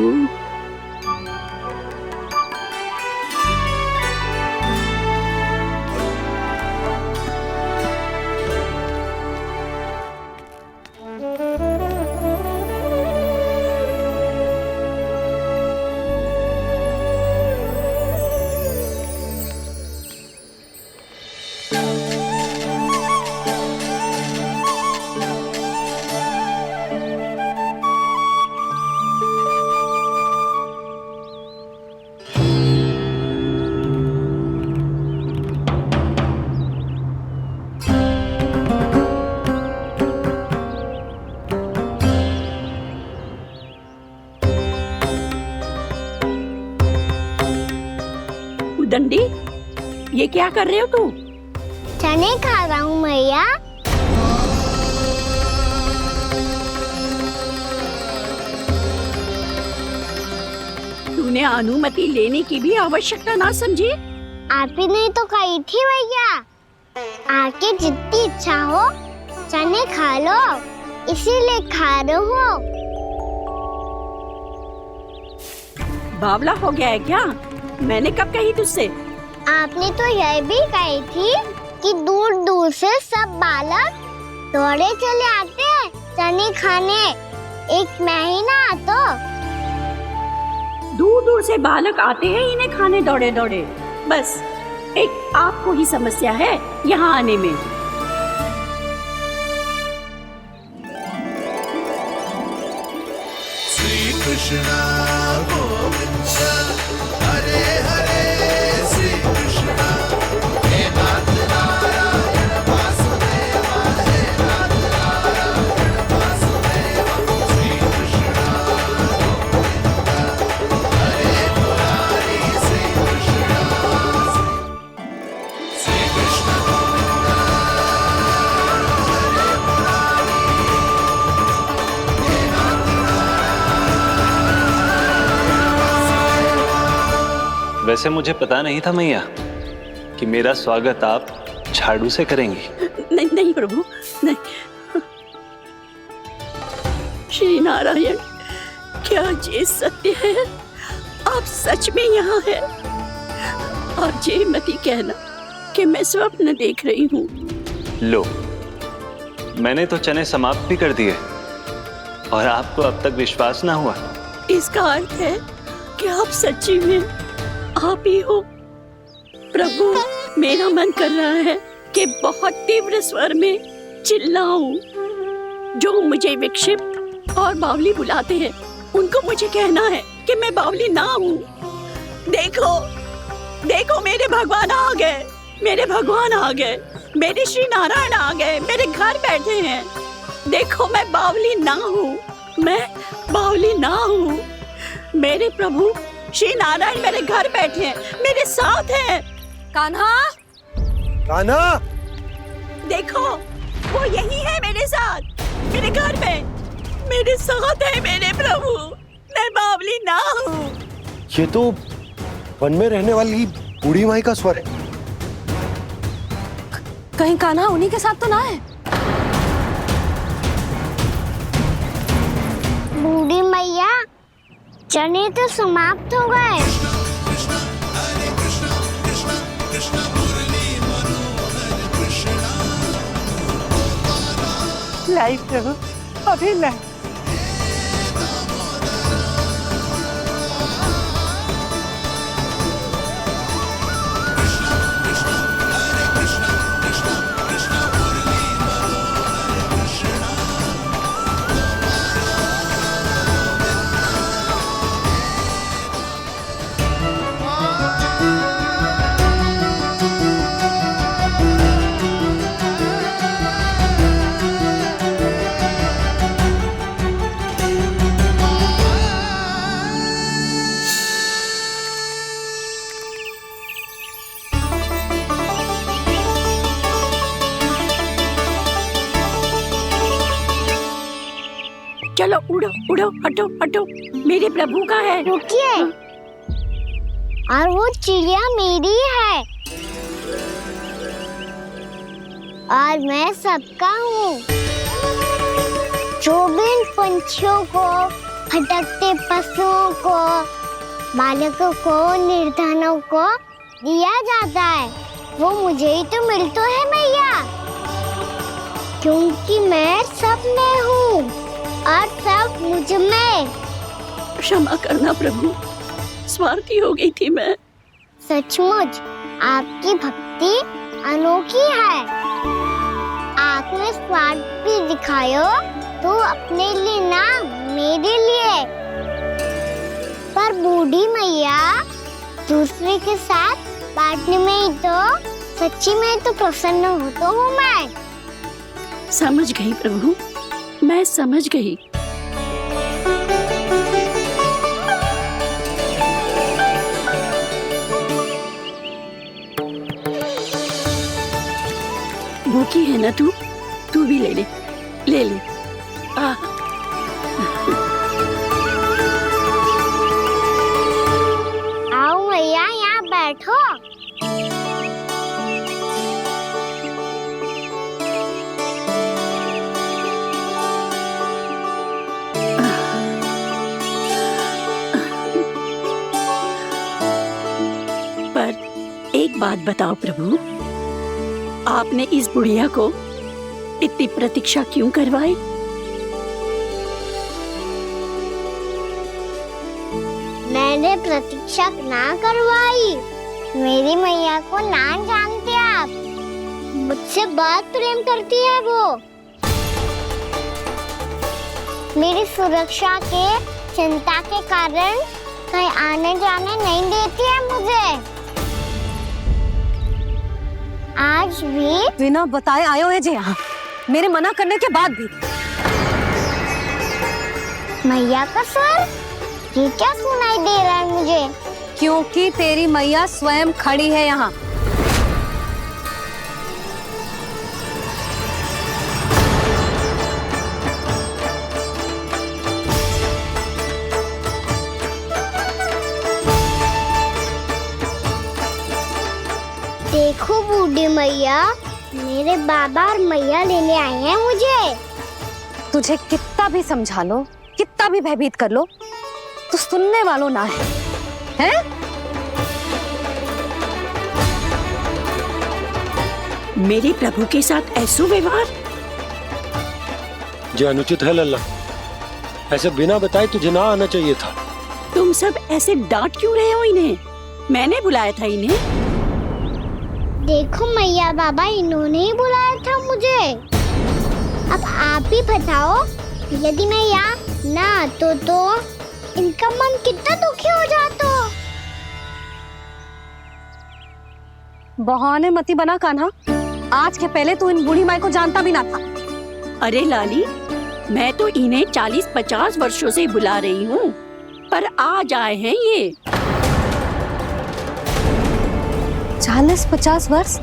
दंडी, ये क्या कर रहे हो तू? चने खा रहा हूँ मैया। तूने अनुमति लेने की भी आवश्यकता ना समझी? आप ही नहीं तो कही थी भैया, आके जितनी इच्छा हो चने खा लो, इसीलिए खा रहे हो। बावला हो गया है क्या? मैंने कब कही तुझसे? आपने तो यह भी कही थी कि दूर दूर से सब बालक दौड़े चले आते हैं चने खाने, एक महीना तो दूर दूर से बालक आते हैं इन्हें खाने दौड़े दौड़े। बस एक आपको ही समस्या है यहाँ आने में। श्री कृष्ण गोविंद हरे हरे, श्री कृष्ण हे नाथ नारायण वासुदेवा, हे नाथ नारायण वासुदेवा, श्री कृष्ण गोविंद हरे मुरारी, श्री कृष्ण गोविंद हरे मुरारी, हे नाथ वैसे मुझे पता नहीं था मैया कि मेरा स्वागत आप झाड़ू से करेंगी। नहीं नहीं प्रभु, नहीं। श्री नारायण, क्या ये सत्य है? आप सच में यहाँ हैं? और ये मत कहना कि मैं स्वप्न देख रही हूँ। लो, मैंने तो चने समाप्त भी कर दिए और आपको अब तक विश्वास ना हुआ। इसका अर्थ है कि आप सच्ची में आप ही हो। प्रभु, मेरा मन कर रहा है कि बहुत तीव्र स्वर में चिल्लाऊं। जो मुझे विक्षिप्त और बावली बुलाते हैं उनको मुझे कहना है कि मैं बावली ना हूँ। देखो देखो, मेरे भगवान आ गए, मेरे भगवान आ गए, मेरे श्री नारायण आ गए, मेरे घर बैठे हैं। देखो, मैं बावली ना हूँ, मैं बावली ना हूँ। मेरे प्रभु श्री नारायण मेरे घर बैठे हैं, मेरे साथ हैं। कान्हा, कान्हा, देखो वो यही है मेरे साथ, मेरे घर में मेरे साथ है मेरे प्रभु। मैं बावली ना हूँ। ये तो वन में रहने वाली बूढ़ी माई का स्वर है। कहीं कान्हा उन्हीं के साथ तो ना है? बूढ़ी मैया, चने तो समाप्त हो गए। लाई प्रभु, अभी लाई। चलो उड़ो उड़ो, हटो हटो, मेरे प्रभु का है। रुकिए, और वो चिड़िया मेरी है और मैं सबका हूँ। जो भी इन पंछियों को, भटकते पशुओं को, बालकों को, निर्धनों को दिया जाता है वो मुझे ही तो मिलता है मैया, क्योंकि मैं सब में हूँ और सब मुझ में। क्षमा करना प्रभु, स्वार्थी हो गई थी मैं। सचमुच आपकी भक्ति अनोखी है। आपने स्वार्थ भी दिखायो तो अपने लिए ना, मेरे लिए। पर बूढ़ी मैया, दूसरे के साथ बांटने में ही तो सच्ची में तो प्रसन्न होता हूँ मैं। समझ गई प्रभु, मैं समझ गई। भूखी है ना तू भी ले ले, ले ले। आओ मैया, यहाँ बैठो। बात बताओ प्रभु, आपने इस बुढ़िया को इतनी प्रतीक्षा क्यों करवाई? मैंने प्रतीक्षा ना करवाई। मेरी मैया को ना जानते आप, मुझसे बहुत प्रेम करती है वो। मेरी सुरक्षा के चिंता के कारण कहीं आने जाने नहीं देती है मुझे। आज भी बिना बताए आए हुए जी यहाँ, मेरे मना करने के बाद भी। मैया का स्वर, ये क्या सुनाई दे रहा है मुझे? क्योंकि तेरी मैया स्वयं खड़ी है यहाँ। देखो बूढ़ी मैया, मेरे बाबा और मैया लेने आए हैं मुझे। तुझे कितना भी समझा लो, कितना भी भयभीत कर लो, तो सुनने वालों ना है, हैं? मेरे प्रभु के साथ ऐसा व्यवहार जो अनुचित है लल्ला। ऐसे बिना बताए तुझे ना आना चाहिए था। तुम सब ऐसे डांट क्यों रहे हो इन्हें? मैंने बुलाया था इन्हें। देखो मैया बाबा, इन्होंने ही बुलाया था मुझे। अब आप ही बताओ, यदि मैं यहाँ ना आतो तो इनका मन कितना दुखी हो जाता। बहाने मती बना कान्हा, आज के पहले तू इन बूढ़ी माई को जानता भी ना था। अरे लाली, मैं तो इन्हें 40-50 वर्षों से बुला रही हूँ, पर आज आए हैं ये। 40-50 वर्ष?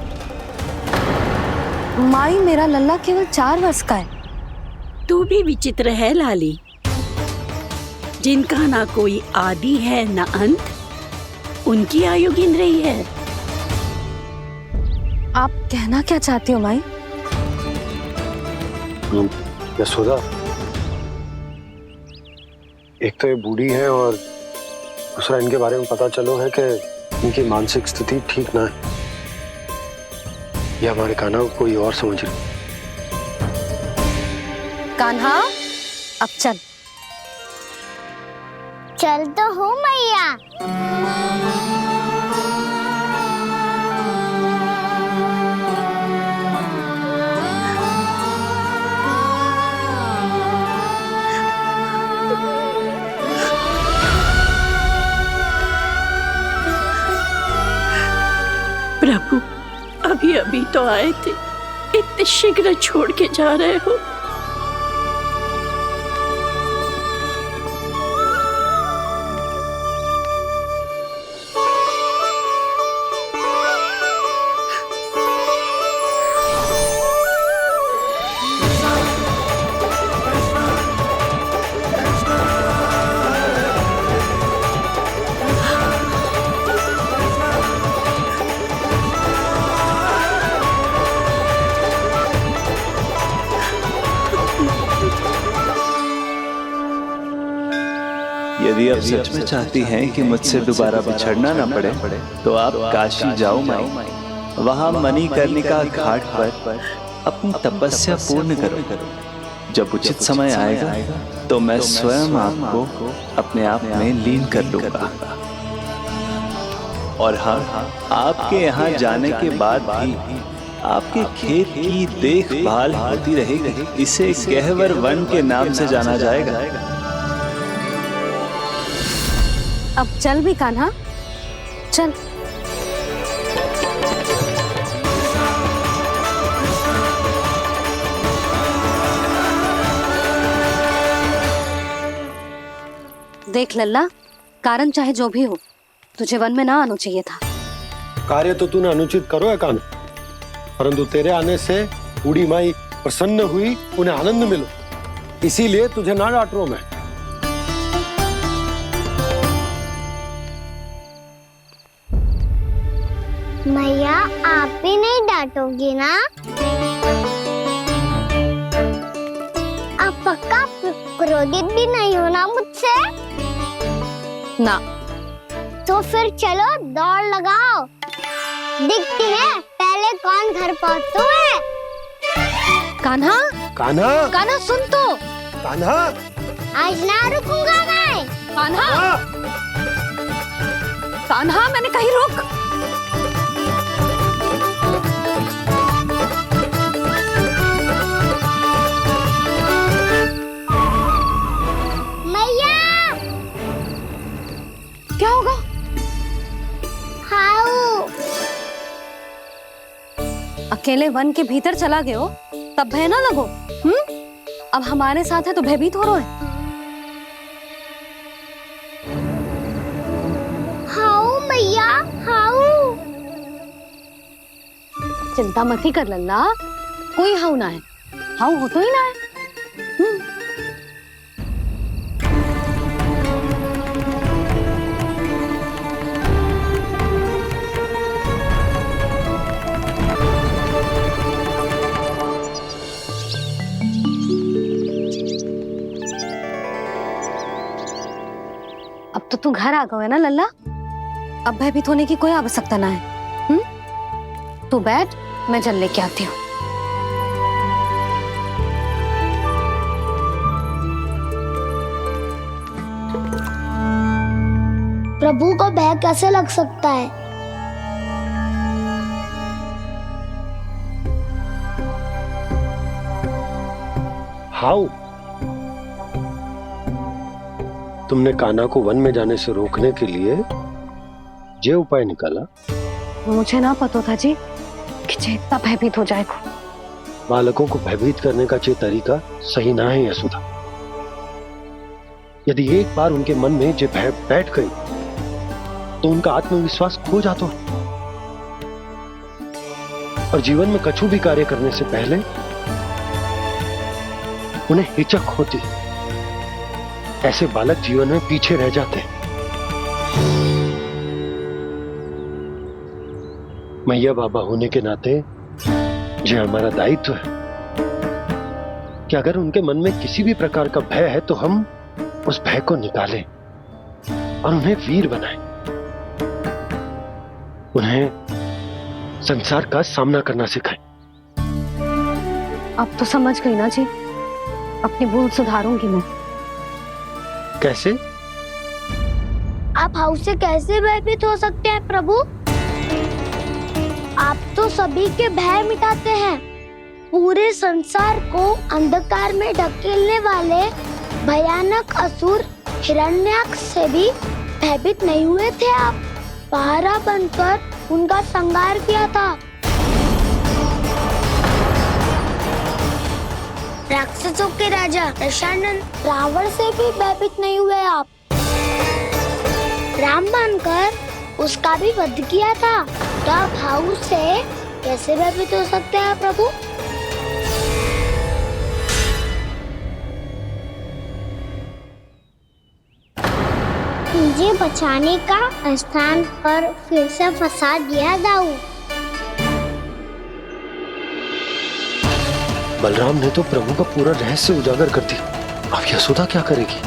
माई, मेरा लल्ला केवल 4 वर्ष का है। तू भी विचित्र है लाली, जिनका ना कोई आदि है ना अंत, उनकी आयु गिन रही है। आप कहना क्या चाहती हो माई? यशोदा, एक तो ये बूढ़ी है और दूसरा इनके बारे में पता चलो है कि इनकी मानसिक स्थिति ठीक ना है। ये हमारे कान्हा को कोई और समझ रही। कान्हा, अब चल। चल तो हूँ मैया। प्रभु, अभी अभी तो आए थे, इतने शीघ्र छोड़ के जा रहे हो? यदि आप सच में चाहती हैं कि मुझसे दोबारा बिछड़ना न पड़े तो आप काशी जाओ माई। वहां मणिकर्णिका घाट पर अपनी तपस्या पूर्ण करो। जब उचित समय आएगा तो मैं स्वयं आपको अपने आप में लीन कर लूंगा। और हाँ, आपके यहाँ जाने के बाद भी आपके खेत की देखभाल होती रहेगी। इसे गहवर वन के नाम से जाना जाएगा। अब चल भी कान्हा, चल। देख लल्ला, कारण चाहे जो भी हो, तुझे वन में ना आना चाहिए था। कार्य तो तूने अनुचित करो है कान्हा, परंतु तेरे आने से बूढ़ी माई प्रसन्न हुई, उन्हें आनंद मिलो, इसीलिए तुझे ना डांट रहा हूं मैं। मैया, आप भी नहीं डांटोगी ना? आप पक्का क्रोधित भी नहीं हो ना मुझसे? ना। तो फिर चलो दौड़ लगाओ। दिखती है, पहले कौन घर पहुँचता है? कान्हा, कान्हा, कान्हा सुन तो। कान्हा, आज ना रुकूंगा मैं। कान्हा, कान्हा मैंने कही रुक। मैया, क्या होगा? हाउ अकेले वन के भीतर चला गए हो तब भय ना लगो। अब हमारे साथ है तो भयभीत हो रहे हैं। हाउ मैया, हाउ। चिंता मत ही कर लल्ला, कोई हाउ ना है। हाउ हो तो ही ना है। अब तो तू घर आ गया है ना लल्ला, अब भयभीत होने की कोई आवश्यकता ना है। तू बैठ, मैं जल लेके आती हूँ। प्रभु को भय कैसे लग सकता है? हाउ, तुमने कान्हा को वन में जाने से रोकने के लिए ये उपाय निकाला? मुझे ना पता था जी कि जे इतना भयभीत हो जाएगा। बालकों को भयभीत करने का ये तरीका सही ना है यशोदा। यदि एक बार उनके मन में ये भय बैठ गई तो उनका आत्मविश्वास खो जाता है और जीवन में कछु भी कार्य करने से पहले उन्हें हिचक होती। ऐसे बालक जीवन में पीछे रह जाते हैं। मैया बाबा होने के नाते ये हमारा दायित्व है कि अगर उनके मन में किसी भी प्रकार का भय है तो हम उस भय को निकालें और उन्हें वीर बनाएं, उन्हें संसार का सामना करना सिखाएं। अब तो समझ गई ना जी, अपनी भूल सुधारूंगी मैं। कैसे? आप हाउ से कैसे भयभीत हो सकते हैं प्रभु? आप तो सभी के भय मिटाते हैं। पूरे संसार को अंधकार में ढकेलने वाले भयानक असुर हिरण्याक्ष से भी भयभीत नहीं हुए थे आप। पहरा बनकर उनका संहार किया था। राक्षसों के राजा दशानन रावण से भी भयभीत नहीं हुए आप। राम बनकर उसका भी वध किया था। तो आप हाउ से कैसे भयभीत हो सकते हैं प्रभु? मुझे बचाने का स्थान पर फिर से फंसा दिया दाऊ। बलराम ने तो प्रभु का पूरा रहस्य उजागर कर दी। अब यशोदा क्या करेगी?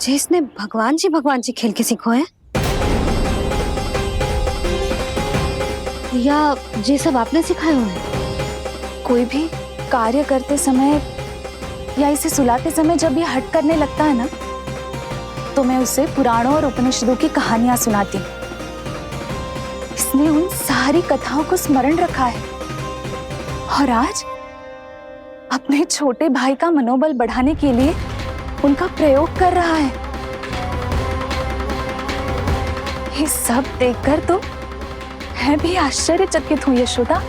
जे इसने भगवान जी खेल के सीखो है या ये सब आपने सिखाए हुए हैं? कोई भी कार्य करते समय या इसे सुलाते समय जब ये हट करने लगता है ना, तो मैं उसे पुराणों और उपनिषदों की कहानियां सुनाती हूँ। इसने उन सारी कथाओं को स्मरण रखा है और आज अपने छोटे भाई का मनोबल बढ़ाने के लिए उनका प्रयोग कर रहा है। ये सब देखकर तो मैं भी आश्चर्यचकित हूँ यशोदा।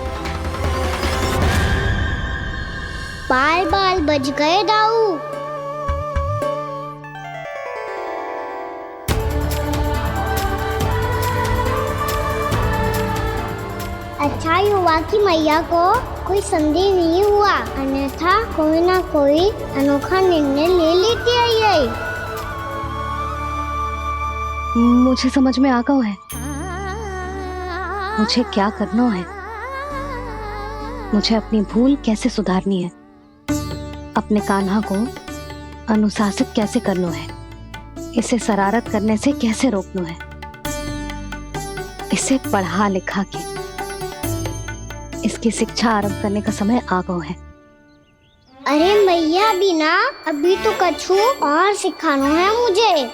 बाल बाल बज गए दाऊ। अच्छा ही हुआ कि मैया को कोई संदेह नहीं हुआ, अन्यथा कोई ना कोई अनोखा निर्णय ले लेती है ये। मुझे समझ में आ गया है मुझे क्या करना है। मुझे अपनी भूल कैसे सुधारनी है, अपने कान्हा को अनुशासित कैसे करना है, इसे शरारत करने से कैसे रोकना है, इसे पढ़ा लिखा के इसकी शिक्षा आरंभ करने का समय आ गया है। अरे मैया बिना, अभी तो कछु और सिखाना है मुझे।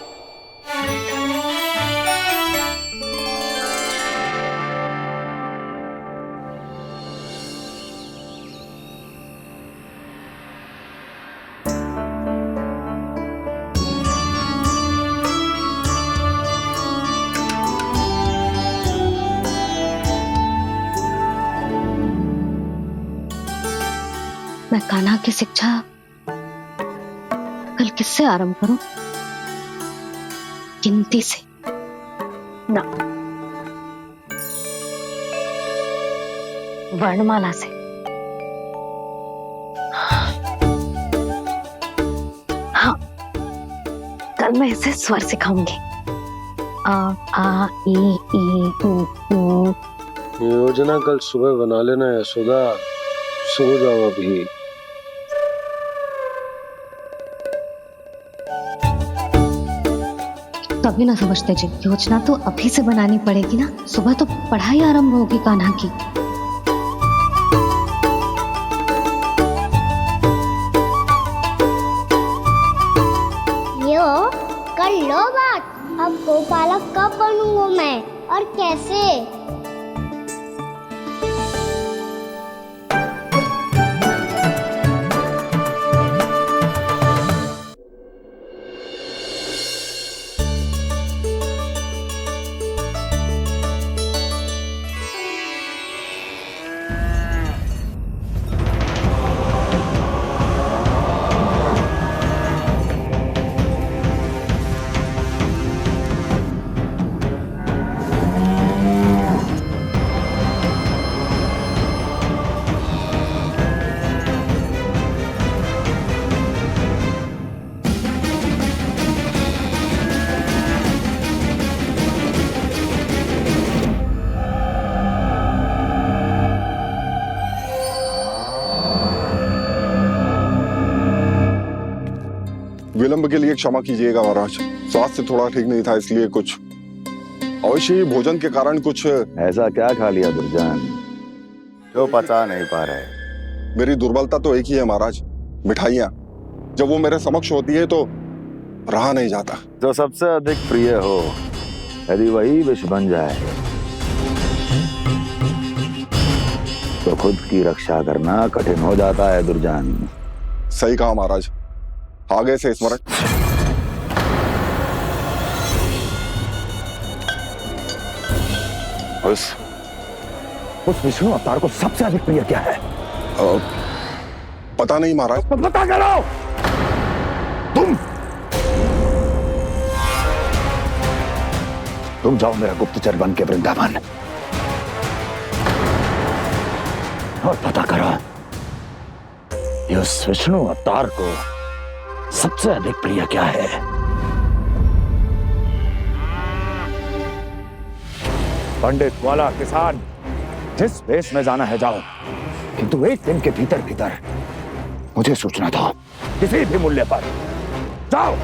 मैं कान्हा की शिक्षा कल किससे आरंभ करूं? गिनती से ना, वर्णमाला से। हाँ, कल मैं इसे स्वर सिखाऊंगी। आ ई ऊ। योजना कल सुबह बना लेना यशोदा, सो जाओ अभी। तभी ना समझते जी, योजना तो अभी से बनानी पड़ेगी ना, सुबह तो पढ़ाई आरंभ होगी कान्हा की। यो कर लो बात, अब गोपालक कब बनूंगा मैं और कैसे? विलंब के लिए क्षमा कीजिएगा महाराज, स्वास्थ्य थोड़ा ठीक नहीं था इसलिए कुछ अवश्य ही भोजन के कारण कुछ। ऐसा क्या खा लिया दुर्जन जो पचा नहीं पा रहे? मेरी दुर्बलता तो एक ही है महाराज, मिठाइयाँ। जब वो मेरे समक्ष होती है तो रहा नहीं जाता। जो सबसे अधिक प्रिय हो, यदि वही विष बन जाए तो खुद की रक्षा करना कठिन हो जाता है दुर्जन। सही कहा महाराज, आगे से स्मरण। उस विष्णु अवतार को सबसे अधिक प्रिय क्या है? पता नहीं महाराज। तो पता करो। तुम जाओ मेरा गुप्तचर बन के वृंदावन और पता करो इस विष्णु अवतार को सबसे अधिक प्रिय क्या है। पंडित वाला किसान जिस वेश में जाना है जाओ, किंतु एक दिन के भीतर भीतर मुझे सूचना दो, किसी भी मूल्य पर जाओ।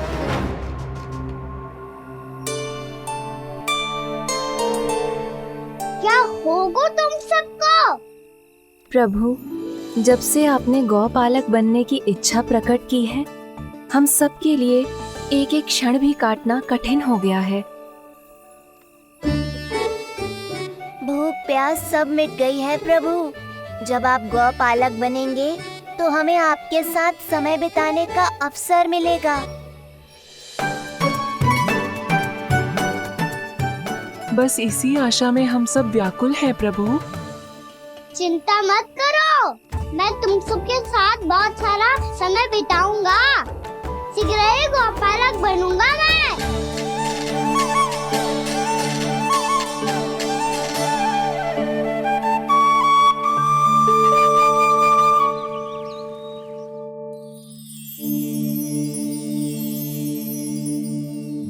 क्या होगा तुम सबको? प्रभु, जब से आपने गौपालक बनने की इच्छा प्रकट की है, हम सब के लिए एक एक क्षण भी काटना कठिन हो गया है। भूख प्यास सब मिट गई है प्रभु। जब आप गौपालक बनेंगे तो हमें आपके साथ समय बिताने का अवसर मिलेगा। बस इसी आशा में हम सब व्याकुल हैं प्रभु। चिंता मत करो, मैं तुम सबके साथ बहुत सारा समय बिताऊंगा। शीघ्र ही गौपालक बनूंगा मैं।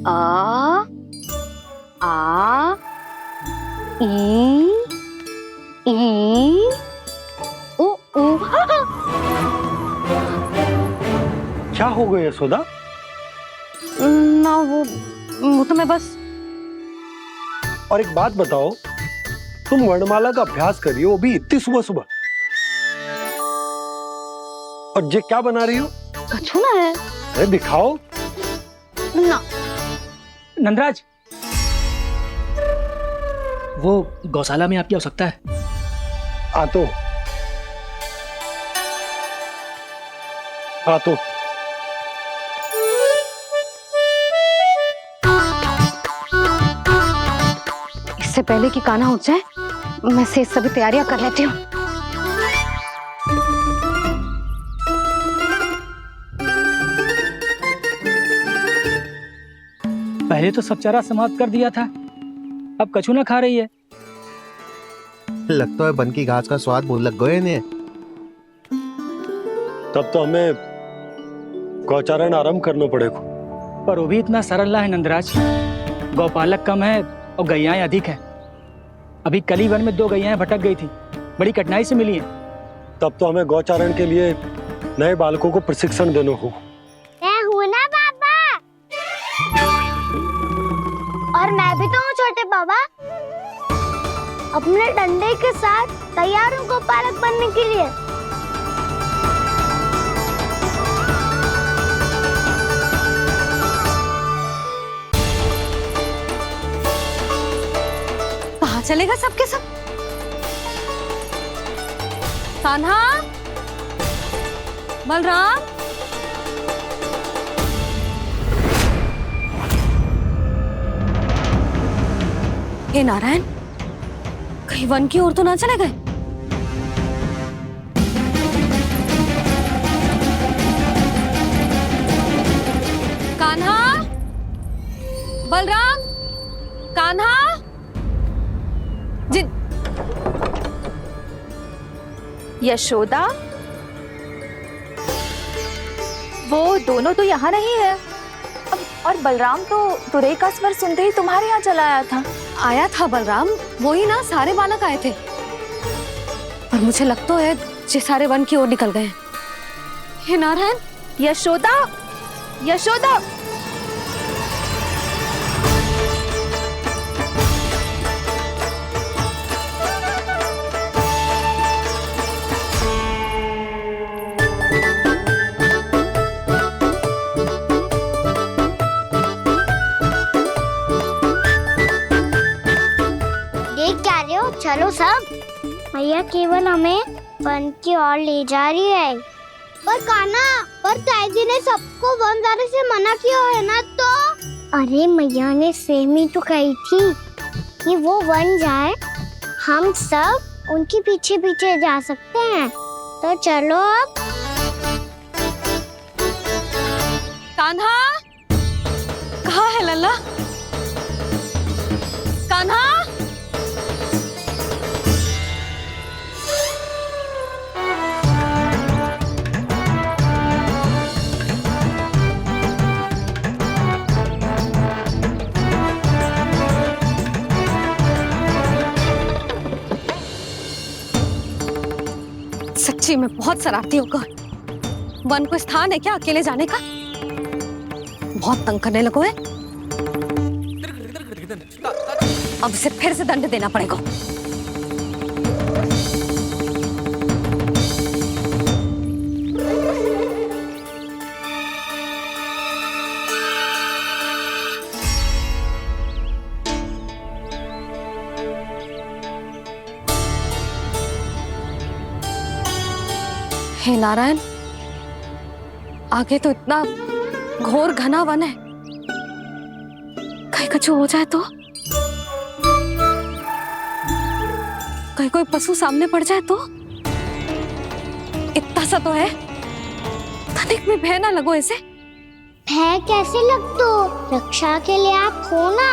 आ ई ई उ क्या हो गया यशोदा? ना वो तो मैं बस। और एक बात बताओ, तुम वर्णमाला का अभ्यास कर रही हो, वो भी इतनी सुबह सुबह, और ये क्या बना रही हो? कछुआ है। अरे दिखाओ ना। नंदराज, वो गौशाला में आपकी आवश्यकता है। आ तो इससे पहले कि कान्हा उठ जाए, मैं से सभी तैयारियां कर लेती हूँ। पहले तो सब चारा समाप्त कर दिया था, अब कछू ना खा रही है। लगता है बन की घास का स्वाद मुंह लग गए ने। तब तो हमें गौचारण आरंभ करना पड़ेगा। पर वो भी इतना सरल है नंदराज। गौपालक कम है और गैयाएं अधिक है। अभी कली वन में 2 गैयाएं भटक गई थी, बड़ी कठिनाई से मिली है। तब तो हमें गौचारण के लिए नए बालकों को प्रशिक्षण देना होगा। मैं हूँ ना बाबा, और मैं भी तो हूँ छोटे बाबा। अपने डंडे के साथ तैयार हूँ गोपालक बनने के लिए। कहाँ चलेगा सबके सब? कान्हा, बलराम, हे नारायण, कहीं वन की ओर तो ना चले गए? कान्हा, बलराम, कान्हा, यशोदा, वो दोनों तो यहाँ नहीं है। और बलराम तो तुरई का स्वर सुनते ही तुम्हारे यहाँ चला आया था। आया था बलराम, वही ना, सारे बालक आए थे। पर मुझे लगता है ये सारे वन की ओर निकल गए। हे नारायण, यशोदा, यशोदा, चलो सब, मैया केवल हमें वन की ओर ले जा रही है। पर कान्हा, पर ताईजी ने सबको वन जाने से मना किया है ना। तो अरे मैया ने सेमी तो कही थी कि वो वन जाए, हम सब उनके पीछे पीछे जा सकते हैं। तो चलो अब। कान्हा, कहाँ है लल्ला? कान्हा, सच्ची में बहुत शरारती होगा। वन को स्थान है क्या अकेले जाने का? बहुत तंग करने लगो है। अब इसे फिर से दंड देना पड़ेगा। हे नारायण, आगे तो इतना घोर घना वन है, कहीं कछु हो जाए तो? कहीं कोई पशु सामने पड़ जाए तो? इतना सा तो है, तनिक भी भय ना लगो इसे। भय कैसे लग तो? रक्षा के लिए आप हो ना।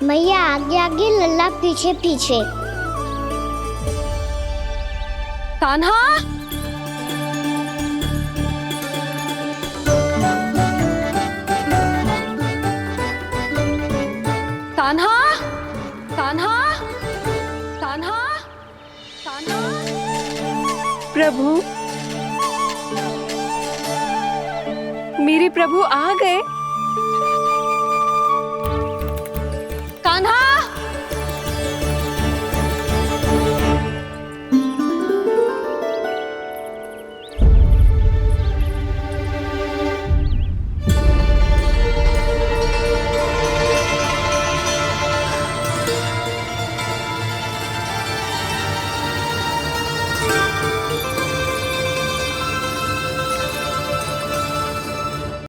मैया आगे आगे, लल्ला पीछे पीछे। कान्हा, कान्हा, कान्हा, कान्हा, कान्हा। प्रभु, मेरे प्रभु आ गए। कान्हा!